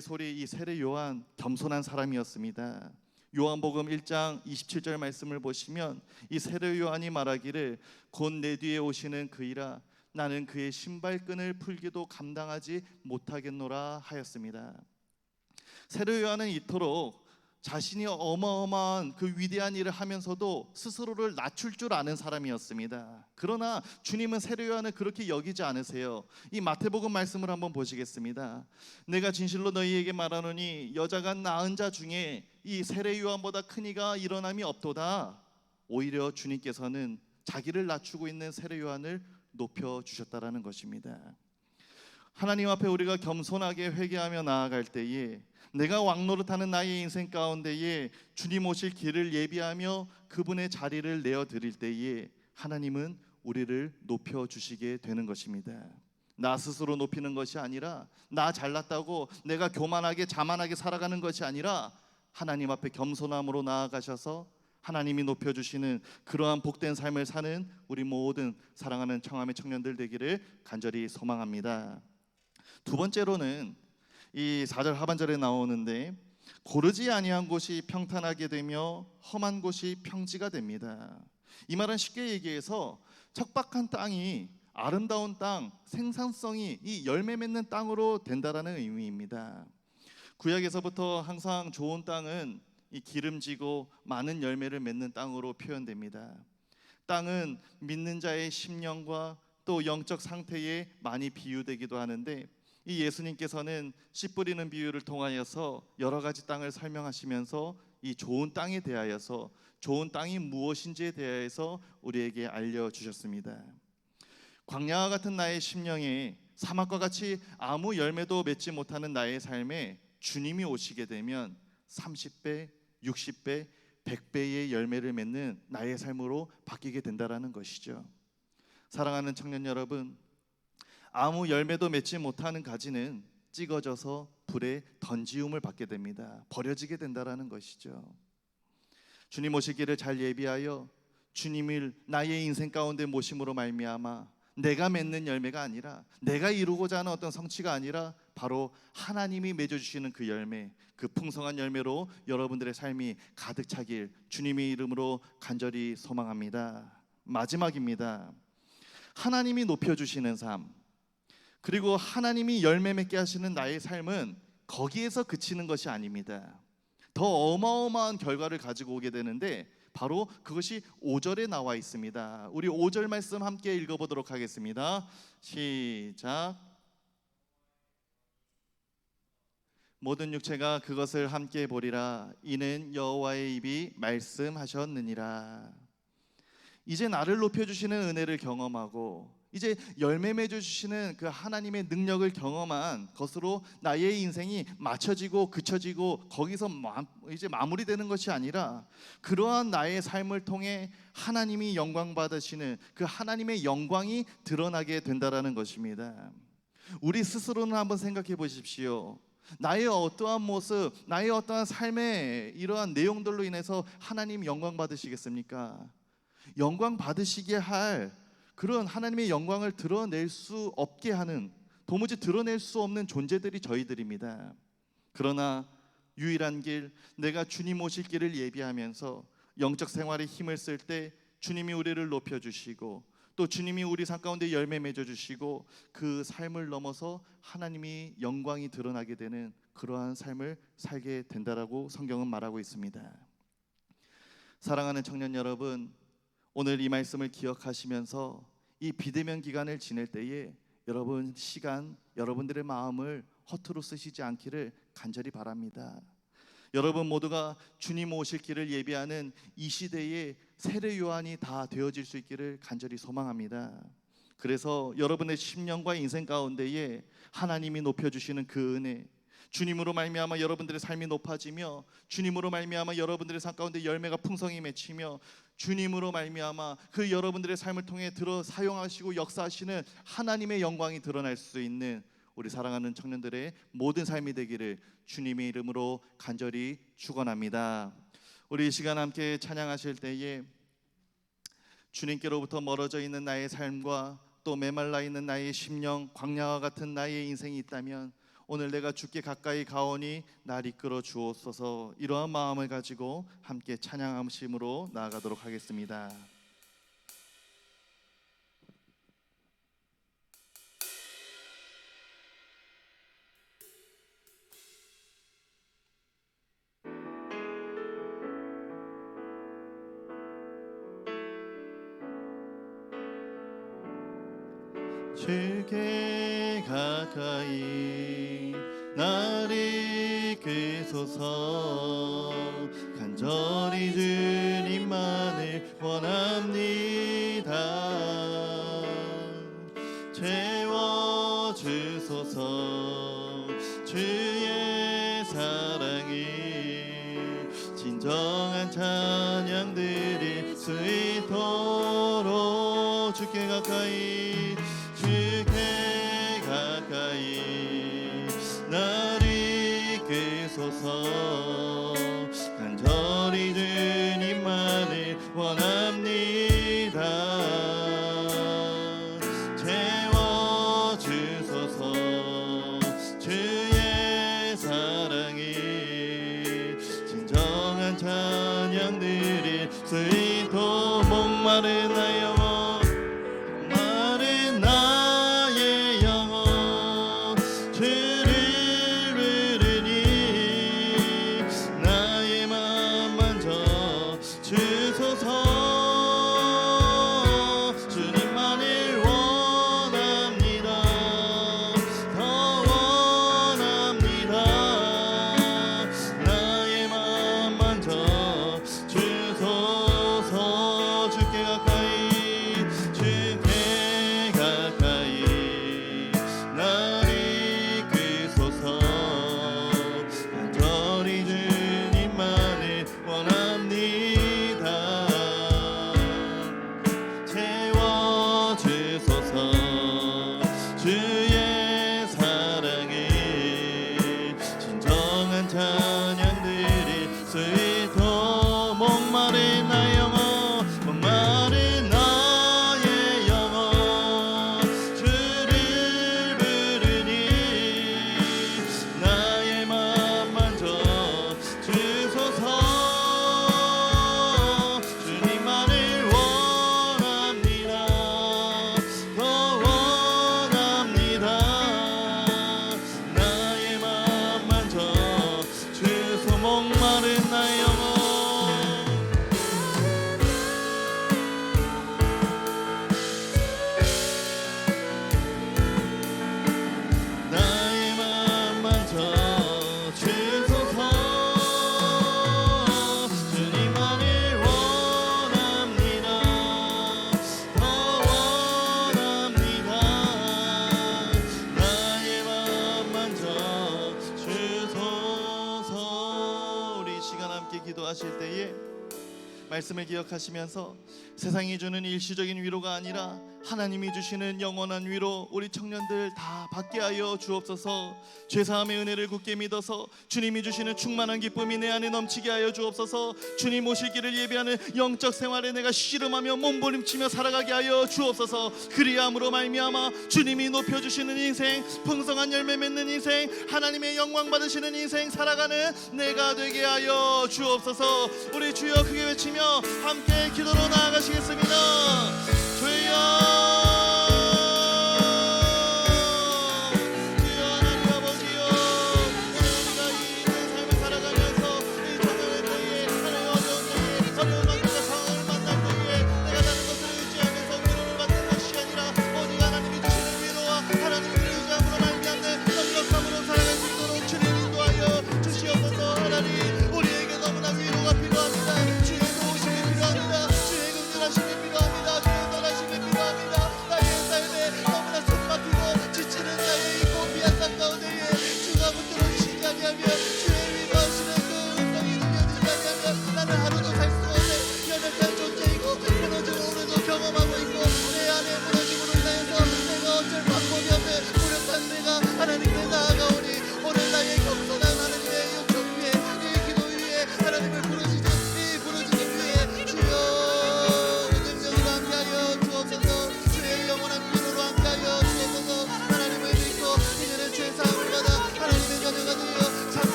소리, 이 세례 요한 겸손한 사람이었습니다. 요한복음 1장 27절 말씀을 보시면 이 세례 요한이 말하기를 곧 내 뒤에 오시는 그이라 나는 그의 신발끈을 풀기도 감당하지 못하겠노라 하였습니다. 세례 요한은 이토록 자신이 어마어마한 그 위대한 일을 하면서도 스스로를 낮출 줄 아는 사람이었습니다. 그러나 주님은 세례 요한을 그렇게 여기지 않으세요. 이 마태복음 말씀을 한번 보시겠습니다. 내가 진실로 너희에게 말하노니 여자가 낳은 자 중에 이 세례 요한보다 큰 이가 일어남이 없도다. 오히려 주님께서는 자기를 낮추고 있는 세례 요한을 높여 주셨다라는 것입니다. 하나님 앞에 우리가 겸손하게 회개하며 나아갈 때에, 내가 왕노릇하는 나의 인생 가운데에 주님 오실 길을 예비하며 그분의 자리를 내어드릴 때에 하나님은 우리를 높여주시게 되는 것입니다. 나 스스로 높이는 것이 아니라, 나 잘났다고 내가 교만하게 자만하게 살아가는 것이 아니라 하나님 앞에 겸손함으로 나아가셔서 하나님이 높여주시는 그러한 복된 삶을 사는 우리 모든 사랑하는 청함의 청년들 되기를 간절히 소망합니다. 두 번째로는 이 4절 하반절에 나오는데, 고르지 아니한 곳이 평탄하게 되며 험한 곳이 평지가 됩니다. 이 말은 쉽게 얘기해서 척박한 땅이 아름다운 땅, 생산성이 이 열매 맺는 땅으로 된다라는 의미입니다. 구약에서부터 항상 좋은 땅은 이 기름지고 많은 열매를 맺는 땅으로 표현됩니다. 땅은 믿는 자의 심령과 또 영적 상태에 많이 비유되기도 하는데, 이 예수님께서는 씨 뿌리는 비유를 통하여서 여러 가지 땅을 설명하시면서 이 좋은 땅에 대하여서, 좋은 땅이 무엇인지에 대하여서 우리에게 알려주셨습니다. 광야와 같은 나의 심령에, 사막과 같이 아무 열매도 맺지 못하는 나의 삶에 주님이 오시게 되면 30배, 60배, 100배의 열매를 맺는 나의 삶으로 바뀌게 된다라는 것이죠. 사랑하는 청년 여러분, 아무 열매도 맺지 못하는 가지는 찍어져서 불에 던지움을 받게 됩니다. 버려지게 된다라는 것이죠. 주님 오시기를 잘 예비하여 주님을 나의 인생 가운데 모심으로 말미암아 내가 맺는 열매가 아니라, 내가 이루고자 하는 어떤 성취가 아니라 바로 하나님이 맺어주시는 그 열매, 그 풍성한 열매로 여러분들의 삶이 가득 차길 주님의 이름으로 간절히 소망합니다. 마지막입니다. 하나님이 높여주시는 삶, 그리고 하나님이 열매 맺게 하시는 나의 삶은 거기에서 그치는 것이 아닙니다. 더 어마어마한 결과를 가지고 오게 되는데, 바로 그것이 5절에 나와 있습니다. 우리 5절 말씀 함께 읽어보도록 하겠습니다. 시작. 모든 육체가 그것을 함께 보리라. 이는 여호와의 입이 말씀하셨느니라. 이제 나를 높여주시는 은혜를 경험하고, 이제 열매 맺어주시는 그 하나님의 능력을 경험한 것으로 나의 인생이 맞춰지고 그쳐지고 거기서 이제 마무리되는 것이 아니라, 그러한 나의 삶을 통해 하나님이 영광 받으시는 그 하나님의 영광이 드러나게 된다라는 것입니다. 우리 스스로는 한번 생각해 보십시오. 나의 어떠한 모습, 나의 어떠한 삶의 이러한 내용들로 인해서 하나님 영광 받으시겠습니까? 영광 받으시게 할 그런 하나님의 영광을 드러낼 수 없게 하는, 도무지 드러낼 수 없는 존재들이 저희들입니다. 그러나 유일한 길, 내가 주님 오실 길을 예비하면서 영적 생활에 힘을 쓸 때 주님이 우리를 높여주시고 또 주님이 우리 삶 가운데 열매 맺어주시고 그 삶을 넘어서 하나님이 영광이 드러나게 되는 그러한 삶을 살게 된다라고 성경은 말하고 있습니다. 사랑하는 청년 여러분, 오늘 이 말씀을 기억하시면서 이 비대면 기간을 지낼 때에 여러분 시간, 여러분들의 마음을 허투루 쓰시지 않기를 간절히 바랍니다. 여러분 모두가 주님 오실 길을 예비하는 이 시대에 세례 요한이 다 되어질 수 있기를 간절히 소망합니다. 그래서 여러분의 심령과 인생 가운데에 하나님이 높여주시는 그 은혜, 주님으로 말미암아 여러분들의 삶이 높아지며 주님으로 말미암아 여러분들의 삶 가운데 열매가 풍성히 맺히며 주님으로 말미암아 그 여러분들의 삶을 통해 들어 사용하시고 역사하시는 하나님의 영광이 드러날 수 있는 우리 사랑하는 청년들의 모든 삶이 되기를 주님의 이름으로 간절히 축원합니다. 우리 이 시간 함께 찬양하실 때에 주님께로부터 멀어져 있는 나의 삶과 또 메말라 있는 나의 심령, 광야와 같은 나의 인생이 있다면 오늘 내가 주께 가까이 가오니 날 이끌어 주옵소서, 이러한 마음을 가지고 함께 찬양함심으로 나아가도록 하겠습니다. 주께 가까이 날 이끄소서, 간절히 주님만을 원합니다. 채워주소서, 주의 사랑이 진정한 찬양 드릴 수 있도록 주께 가까이, 주께 가까이 날 이끄소서, 간절히 주님만을 원합니다. 채워주소서, 주의 사랑이 진정한 찬양 드릴 수 있도록 목마른 나의 영혼, 기도하실 때에 말씀을 기억하시면서 세상이 주는 일시적인 위로가 아니라 하나님이 주시는 영원한 위로 우리 청년들 다 받게 하여 주옵소서. 죄사함의 은혜를 굳게 믿어서 주님이 주시는 충만한 기쁨이 내 안에 넘치게 하여 주옵소서. 주님 오실 길을 예비하는 영적 생활에 내가 씨름하며 몸부림치며 살아가게 하여 주옵소서. 그리함으로 말미암아 주님이 높여주시는 인생, 풍성한 열매 맺는 인생, 하나님의 영광 받으시는 인생 살아가는 내가 되게 하여 주옵소서. 우리 주여 크게 외치며 함께 기도로 나아가시겠습니다. 주여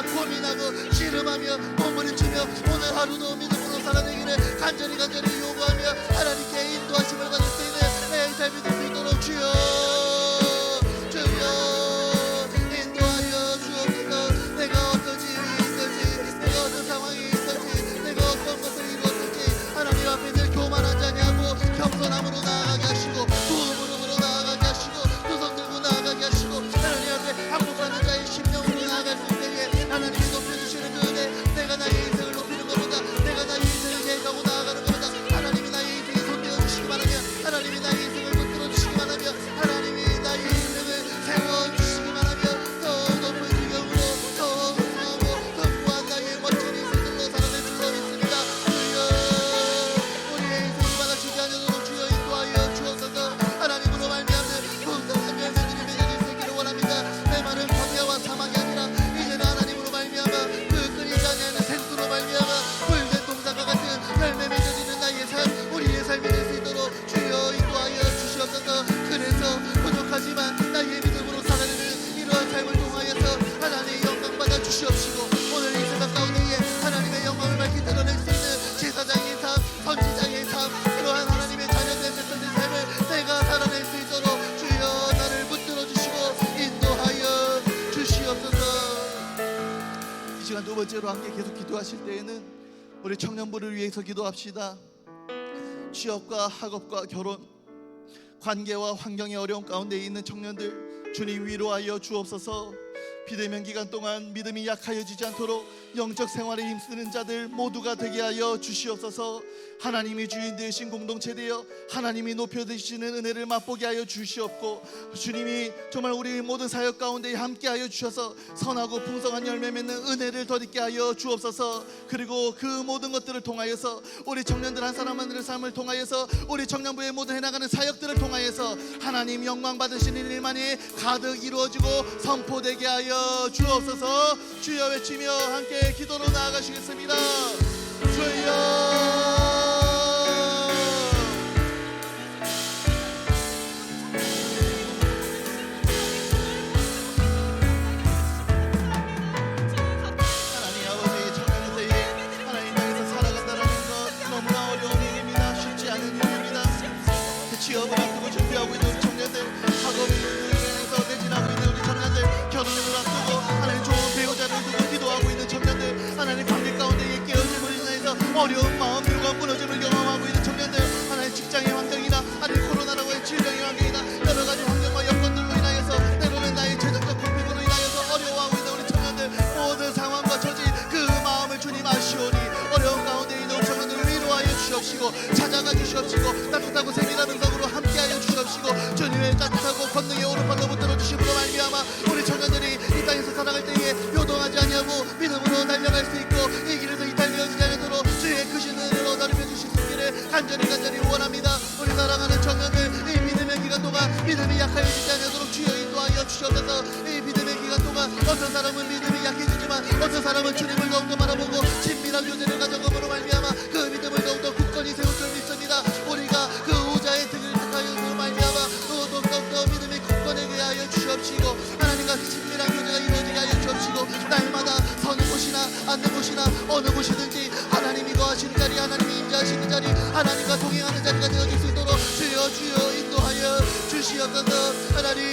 고민하고 씨름하며 몸부림치며 오늘 하루도 믿음으로 살아내기를 간절히 요구하며 하나님께 인도하심을 받을 수 있는 내 삶이 될 수 있도록 주여 인도하여 주옵소서. 내가 어떤 일이 있을지, 내가 어떤 상황이 있을지, 내가 어떤 것을 이루었을지 하나님 앞에 늘 교만한 자니 하고 겸손함으로 나아가게 하시고 부음으로 나아가게 하시고 두 손 들고 나아가게 하시고 하나님 앞에 항복하는 자의 심령으로 나아갈 수 있게 하나님이 높여주시는 그 은혜, 내가 나의 인생을 높이는 것보다 내가 나의 인생을 계획하고 나아가는 것보다 하나님이 나의 인생에 손대어 주시기 바라며 하나님이 나의 인생을 붙들어 주시기 바라며 하나님이 나의 인생을 세워주시기 바라며 더 높은 지경으로 더 우수하고 더 무한 나의 멋진 인생들로 살아낼 줄 믿습니다. 주여 우리의 인생이 받아주지 않으도록 주여 인도하여 주옵소서. 하나님으로 말미암는 풍성한 열매들이 맺어질 수 있기를 원합니다. 내 말은 광야와 사막이 아니라 이제는 하나님으로 말미암아 그 끊이지 아니하는 생수로 말미암아 붉은 동산과 같은 열매 맺어지는 나의 삶, 우리의 삶이 될 수 있도록 주여 인도하여 주시옵소서. 그래서 부족하지만 나의 믿음으로 살아내는 이러한 삶을 통하여서 하나님의 영광 받아 주시옵시고 오늘 이 세상 가운데에 하나님의 영광을 밝히 드러낼 수 있는 제사장의 삶, 선지자의 삶, 그러한 하나님의 자녀된 백성의 삶을 내가 살아낼 수 있도록 주여 나를 붙들어 주시고 인도하여 주시옵소서. 이 시간 두 번째로 함께 계속 기도하실 때에는 우리 청년부를 위해서 기도합시다. 취업과 학업과 결혼, 관계와 환경의 어려움 가운데 있는 청년들 주님 위로하여 주옵소서. 비대면 기간 동안 믿음이 약하여지지 않도록 영적 생활에 힘쓰는 자들 모두가 되게 하여 주시옵소서. 하나님이 주인 되신 공동체 되어 하나님이 높여주시는 은혜를 맛보게 하여 주시옵고 주님이 정말 우리 모든 사역 가운데 함께 하여 주셔서 선하고 풍성한 열매 맺는 은혜를 더있게 하여 주옵소서. 그리고 그 모든 것들을 통하여서 우리 청년들 한 사람 한 사람의 삶을 통하여서 우리 청년부의 모든 해나가는 사역들을 통하여서 하나님 영광 받으시는 일만이 가득 이루어지고 선포되게 하여 주옵소서. 주여 외치며 함께 기도로 나아가시겠습니다. 주여 하나님 아버지, 청년의 세에 하나님 향해서 살아간다는 것 너무나 어려운 일입니다. 찾아가 주시옵시고 따뜻하고 세밀한 음성으로 함께하여 주시옵시고 주님의 따뜻하고 권능의 오른팔로 붙들어 주심으로 말미암아 우리 청년들이 이 땅에서 살아갈 때에 요동하지 아니하고 믿음으로 달려갈 수 있고 이 길에서 이탈되어지지 않도록 주의 크신 은혜로 얻어리며 주시기를 간절히 원합니다. 우리 사랑하는 청년들 이 믿음의 기간 동안 믿음이 약하여지지 않도록 주여 인도하여 주시옵소서. 이 믿음의 기간 동안 어떤 사람은 믿음이 약해지지만 어떤 사람은 주님을 더욱더 바라보고 친밀한 교제를 가져감으로 말미암아 그 믿음을 더욱더 굳건히 세울 줄 믿습니다. 우리가 그 우자의 등을 택하여 말미암아 더욱더 믿음이 굳건하게 하여 주시옵시고 하나님과 친밀한 교제가 이루어지게 하여 주옵시고 날마다 서는 곳이나 앉는 곳이나 어느 곳이든지 하나님이 거하시는 자리 하나님이 임재하시는 자리 하나님과 동행하는 자리가 되어질 수 있도록 주여 인도하여 주시옵소서. 하나님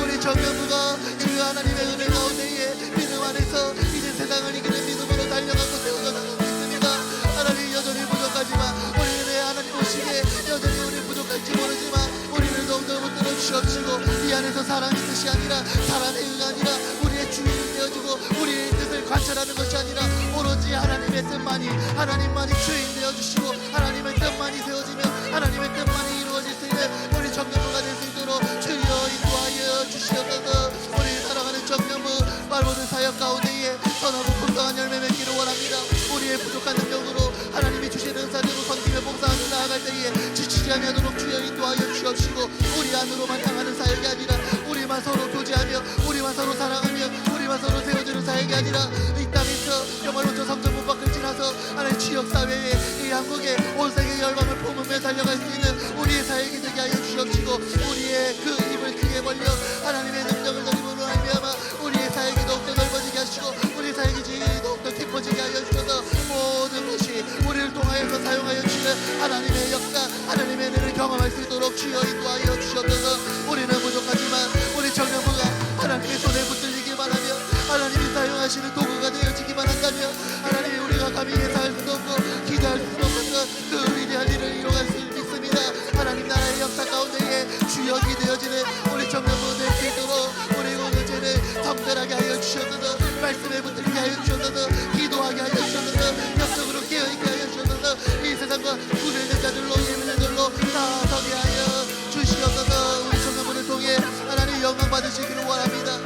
우리 청년부가 주여 하나님의 은혜 가운데에 믿음 안에서 이제 세상을 이기는 믿음으로 달려가고 세워져 나가고 있습니다. 하나님 여전히 부족하지만 우리는 하나님 오시기에 여전히 우리 부족할지 모르지만 우리를 더욱더 붙들어 주시옵시고 이 안에서 사랑의 뜻이 아니라 사랑의 의가 아니라 우리의 주인이 되어주고 우리의 뜻을 관찰하는 것이 아니라 오로지 하나님의 뜻만이 하나님만이 주인 되어주시고 하나님의 뜻만이 세워지면 하나님의 뜻만이 이루어질 수 있는 우리 청년부가 될 수 있도록 주여 인도하여 주시옵소서. 우리 사랑하는 청년부 말모든 사역 가운데에 선하고 풍성한 열매 맺기를 원합니다. 우리의 부족한 능력으로 하나님이 주시는 은사대로 섬기며 봉사하며 나아갈 때에 지치지 아니하도록 주여 인도하여 주옵시고 우리 안으로만 향하는 사역이 아니라 우리만 서로 교제하며 우리만 서로 사랑하며 우리만 서로 세워주는 사역이 아니라 이 땅에서 영원로부터 성전 밖을 지나서 하나님 지역사회에 이 한국에 온 세계 열방을 품으며 달려갈 수 있는 우리의 사역이 되게 하여 주옵시고 우리의 그 입을 크게 벌려 하나님의 능력을 드림으로 말미암아 우리의 사역이 더욱더 넓어지게 하시고 우리의 사역이 더욱더 깊어지게 하여 주셔서 모든 것이 우리를 통하여서 사용하여 주시는 하나님의 역사 하나님의 은혜를 경험할 수 있도록 주여 인도하여 주시옵소서. 우리는 부족하지만 우리 청년부가 하나님의 손에 붙들리기만 하며 하나님이 사용하시는 도구가 되어지기만 한다면 하나님이 우리가 감히 예상할 수도 없고 기대할 수도 없는 그 위대한 일을 이뤄갈 수 믿습니다. 하나님 나라의 역사 가운데에 주역이 되어지는 우리 청년부 될 수 있도록 우리 공동체를 성결하게 하여 주셔서 말씀에 붙들게 하여 주셔서 기도하게 하여 주셔서 역적으로 깨어있게 하여 주셔서 이 세상과 구별된 자들로 예민한 자들로 다 서게 하여 주시옵소서. 우리 청년부를 통해 하나님 영광 받으시기를 원합니다.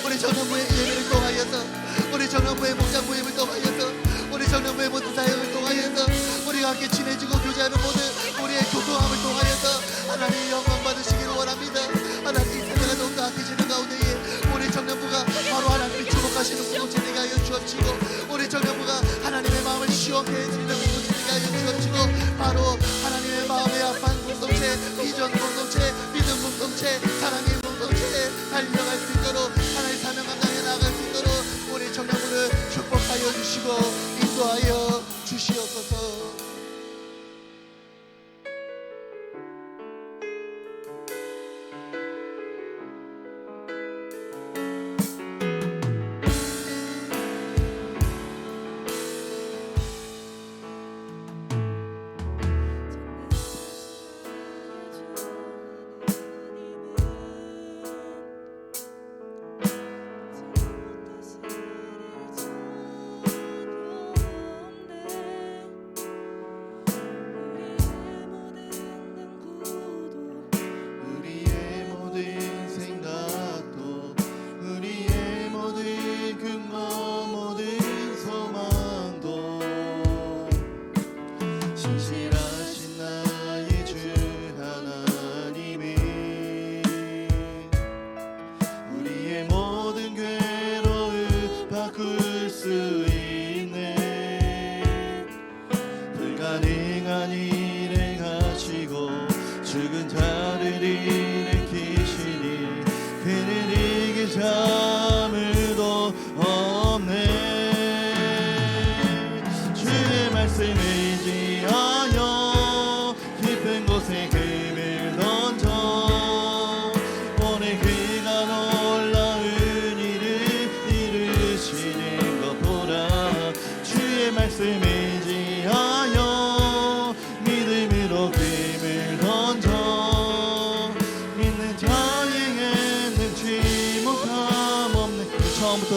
우리 청년부의 예배를 통하여서 우리 청년부의 목장 모임을 통하여서 우리 청년부의 모든 사역을 통하여서 우리가 함께 친해지고 교제하는 모든 우리의 교통함을 통하여서 하나님 영광 받으시기를 원합니다. 하나님 이 세대가 더욱더 악해지는 가운데에 우리 청년부가 바로 하나님이 주목하시는 공동체 되게 하여 주옵시고 우리 청년부가 하나님의 마음을 시원케 해드리는 공동체 되게 하여 주옵시고 바로 하나님의 마음에 합한 공동체 비전 공동체 믿음 공동체 사랑의 공동체에 달려갈 수 있도록 하나님 사명 감당해 나갈 수 있도록 우리 청년부를 축복하여 주시고 인도하여 주시옵소서.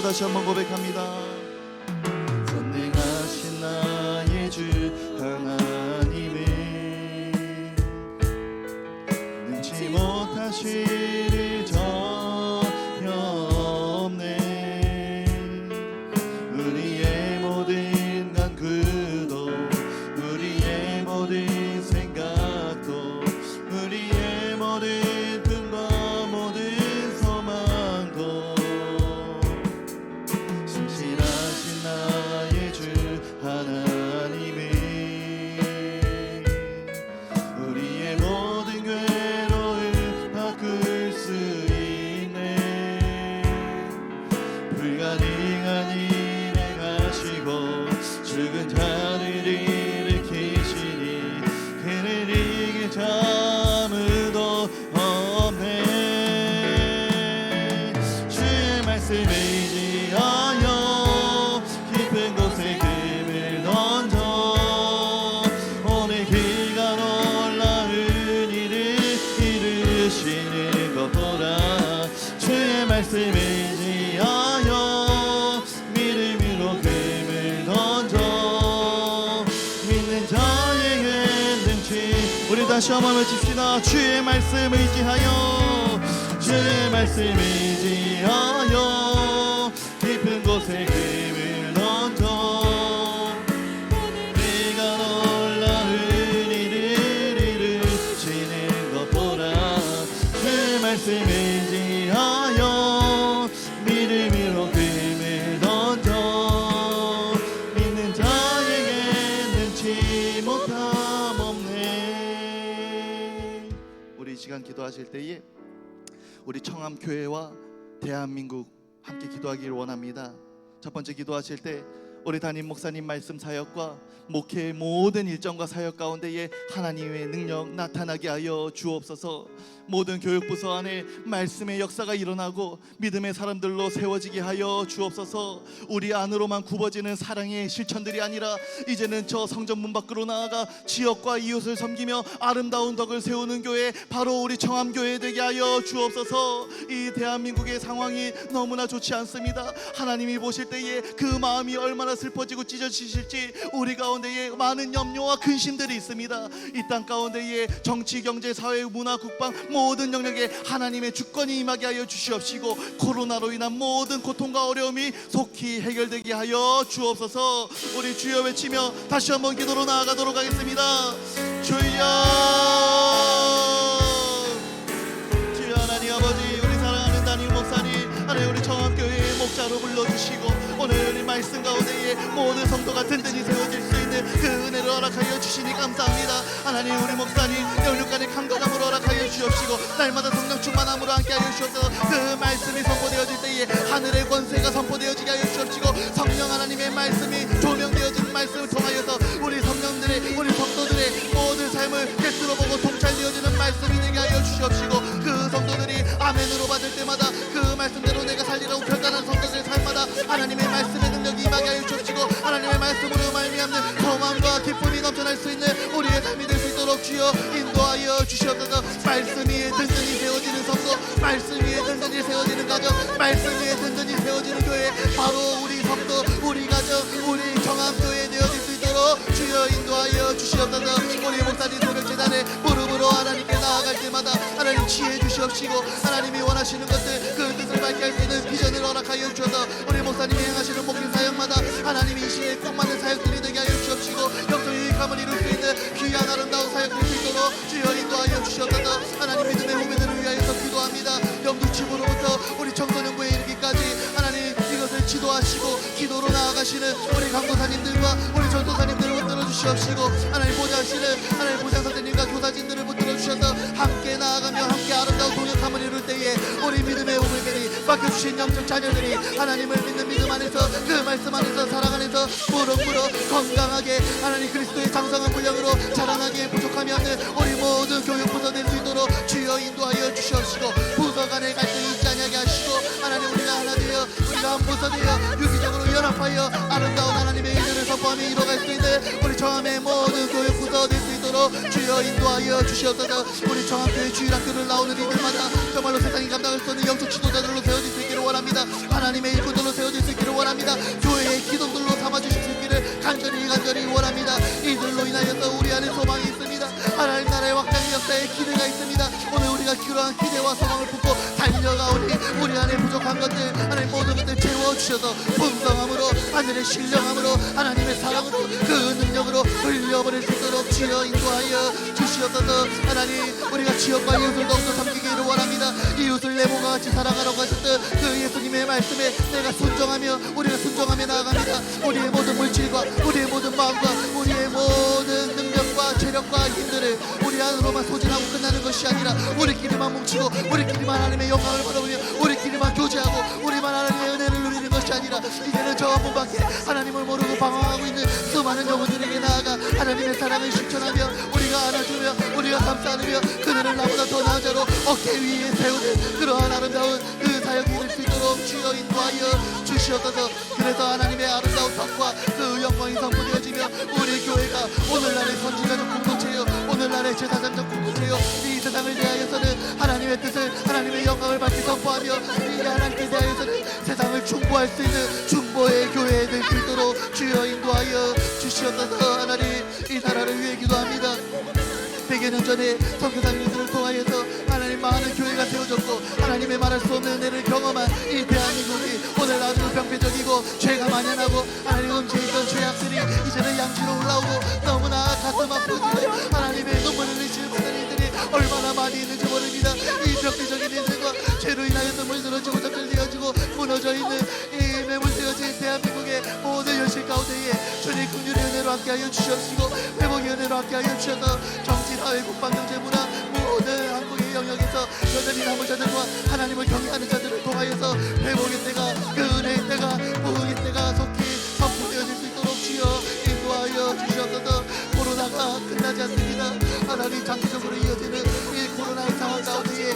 다시 한번 고백합니다. 선행하신 나의 주 하나님 하실 전혀 없네. 우리의 모든 간구도 우리의 모든 생각도 우리의 모든 꿈과 모든 소망도 신실하신 나의 주 하나님이 우리의 모든 괴로움을 바꿀 수 있네. 불가능한 일을 하시고 죽은 자를 일으키시니 그를 이길 자 아무도 없네. 주의 말씀을 의지하여 깊은 곳에 금을 던져 오늘 그가 놀라운 일을 이루시는 것 보라. 주의 말씀을 의지하여 믿음으로 금을 던져 믿는 자에게 능치. 우리 다시 한번 외칩시다. 주의 말씀을 의지하여 주의 말씀을 의지하여 깊은 곳에 금을 던져 네가 놀라운 일을 이루시는 것 보라. 주의 말씀을 의지하여 믿음으로 금을 던져 믿는 자에게 능치 못함 없네. 우리 이 시간 기도하실 때에 우리 청암교회와 대한민국 함께 기도하기를 원합니다. 첫 번째 기도하실 때 우리 담임 목사님 말씀 사역과 목회의 모든 일정과 사역 가운데에 하나님의 능력 나타나게 하여 주옵소서. 모든 교육부서 안에 말씀의 역사가 일어나고 믿음의 사람들로 세워지게 하여 주옵소서. 우리 안으로만 굽어지는 사랑의 실천들이 아니라 이제는 저 성전 문 밖으로 나아가 지역과 이웃을 섬기며 아름다운 덕을 세우는 교회, 바로 우리 청암교회 되게 하여 주옵소서. 이 대한민국의 상황이 너무나 좋지 않습니다. 하나님이 보실 때에 그 마음이 얼마나 슬퍼지고 찢어지실지 우리 가운데에 많은 염려와 근심들이 있습니다. 이 땅 가운데에 정치, 경제, 사회, 문화, 국방 모든 영역에 하나님의 주권이 임하게 하여 주시옵시고 코로나로 인한 모든 고통과 어려움이 속히 해결되게 하여 주옵소서. 우리 주여 외치며 다시 한번 기도로 나아가도록 하겠습니다. 주여, 주여 하나님 아버지, 우리 사랑하는 담임 목사님 하나님 우리 청암교회의 목자로 불러주시고 오늘 이 말씀 가운데에 모든 성도가 든든히 세워질 수 있는 그 은혜를 허락하여 주시니 감사합니다. 하나님 우리 목사님 영육간의 강건함을 허락하여 주옵시고 날마다 성령 충만함으로 함께하여 주옵소서. 그 말씀이 선포되어질 때에 하늘의 권세가 선포되어지게 하여 주옵시고 성령 하나님의 말씀이 조명되어지는 말씀을 통하여서 우리 성령들의 우리 성도들의 모든 삶을 객수로 보고 통찰되어지는 말씀이 되게 하여 주시옵시고 그 성도들이 아멘으로 받을 때마다 그 말씀대로 내가 살리라고 결단한 성도들의 삶마다 하나님의 말씀의 능력이 임하게 하여 주옵시고 하나님의 말씀으로 말미암는 평안과 기쁨이 넘쳐날 수 있는 우리의 삶이 될 수 있도록 주여 인도하여 주시옵소서. 말씀 위에 든든히 세워지는 성도, 말씀 위에 든든히 세워지는 가정, 말씀 위에 든든히 세워지는 교회, 바로 우리 성도, 우리 가정, 우리 청암교회 되어질 수 있도록 주여 인도하여 주시옵소서. 우리 목사님 소백재단에 무릎으로 하나님께 나아갈 때마다 하나님 지혜 주시옵시고 하나님이 원하시는 것들 그 뜻을 밝게 할 수 있는 비전을 허락하여 주셔서 우리 목사님이 행하시는 목회 사역마다 하나님이 이 시대에 꼭 맞는 사역들이 되게 하여 주시옵시고 영적 유익함을 이룰 수 있는 귀한 아름다운 사역 될 수 있도록 주여 인도하여 주시옵소서. 하나님 믿음의 후배들을 위하여서 기도합니다. 영두침으로부터 우리 청소년부에 이르기까지 하나님 이것을 지도하시고 기도로 나아가시는 우리 강도사님들과 우리 전도사님들을 붙들어 주시옵시고 하나님 보좌하시는 하나님 보좌 선생님과 교사진들을 붙들어 주셔서 함께 나아가며 함께 아름다운 동역함을 이룰 때에 우리 믿음의 후배들이 맡겨주신 영적 자녀들이 하나님을 믿는 믿음 안에서 그 말씀 안에서 사랑 안에서 무럭무럭 건강하게 하나님 그리스도의 장성한 분량으로 자라나기에 부족함이 없는 우리 모든 교육부서 될 수 있도록 주여 인도하여 주시옵시고 부서 간의 갈등이 있지 않게 하시고 하나님 우리가 하나 되어 우리가 한 부서 되어 유기적으로 연합하여 아름다운 하나님의 일들을 선포하며 이뤄갈 수 있는 우리 청암의 모든 교육부서 될 수 있도록 주여 인도하여 주시옵소서. 우리 청암교회 주일학교를 나오는 이들마다 정말로 세상이 감당할 수 없는 영적 지도자들로 세워질 수 있기를 원합니다. 하나님의 일꾼들로 세워질 수 있기를 원합니다. 교회의 기둥들로 삼아주실 수 있기를 간절히 원합니다. 이들로 인하여서 우리 안에 소망이 있습니다. 하나님 나라의 확장이 역사에 기대가 있습니다. 오늘 우리가 그러한 기대와 소망을 품고 달려가오니 우리 안에 부족한 것들 하나님 모든 것들 채워주셔서 풍성함으로 하늘의 신령함으로 하나님의 사랑으로 그 능력으로 흘려버릴 수 있도록 주여 인도하여 주시옵소서. 하나님 우리가 지역과 이웃을 더욱더 섬기기를 원합니다. 이웃을 내 몸과 같이 사랑하라고 하셨던 그 예수님의 말씀에 내가 우리가 순종하며 나아갑니다. 우리의 모든 물질과 우리의 모든 마음과 우리의 모든 능력과 체력과 힘들을 우리 안으로만 소진하고 끝나는 것이 아니라 우리끼리만 뭉치고 우리끼리만 하나님의 영광을 바라보며 우리끼리만 교제하고 우리만 하나님의 은혜를 누리는 것이 아니라 이제는 저 한 분밖에 하나님을 모르고 방황하고 있는 수많은 영혼들에게 나아가 하나님의 사랑을 실천하며 우리가 안아주며 우리가 감싸 안으며 그들을 나보다 더 나은 자로 어깨 위에 세우는 그러한 아름다운 그 사역이 될 수 있도록 주여 인도하여 주시옵소서. 그래서 하나님의 아름다운 성과 그 영광이 선포되어지며 우리 교회가 오늘날의 선지자적 공동체요 오늘날의 제사장적 공동체요 이 세상을 대하여서는 하나님의 뜻을 하나님의 영광을 밝히 선포하며 이 하나님께 대하여서는 세상을 충보할 수 있는 중보의 교회 될 수 있도록 주여 인도하여 주시옵소서. 하나님 이 나라를 위해 기도합니다. 100여 년 전에 선교사님들을 통하여서 하나님 많은 교회가 세워졌고 하나님의 말할 수 없는 은혜를 경험한 이 대한민국이 오늘 아주 병폐적이고 죄가 만연하고 하나님 음지에 있던 죄악들이 이제는 양지로 올라오고 너무나 가슴 아프지만 하나님의 눈물을 흘리시는 목사님들이 얼마나 많이 있는지 모릅니다. 이 병폐적인 인생과 죄로 인하여서 물들어지고 덮들려지고 무너져 있는 이 매몰되어진 대한민국의 모든 현실 가운데에 주님 긍휼의 은혜로 함께하여 주시옵시고 회복의 은혜로 함께하여 주셔서 정치, 사회, 국방, 경제, 문화 모든 한국의 영역에서 여전히 남은 자들과 하나님을 경외하는 자들을 통하여서 회복의 때가 그 은혜의 때가 부흥의 때가 속히 선포되어질 수 있도록 주여 인도하여 주시옵소서. 코로나가 끝나지 않습니다. 하나님 장기적으로 이어지는 이 코로나의 상황 가운데에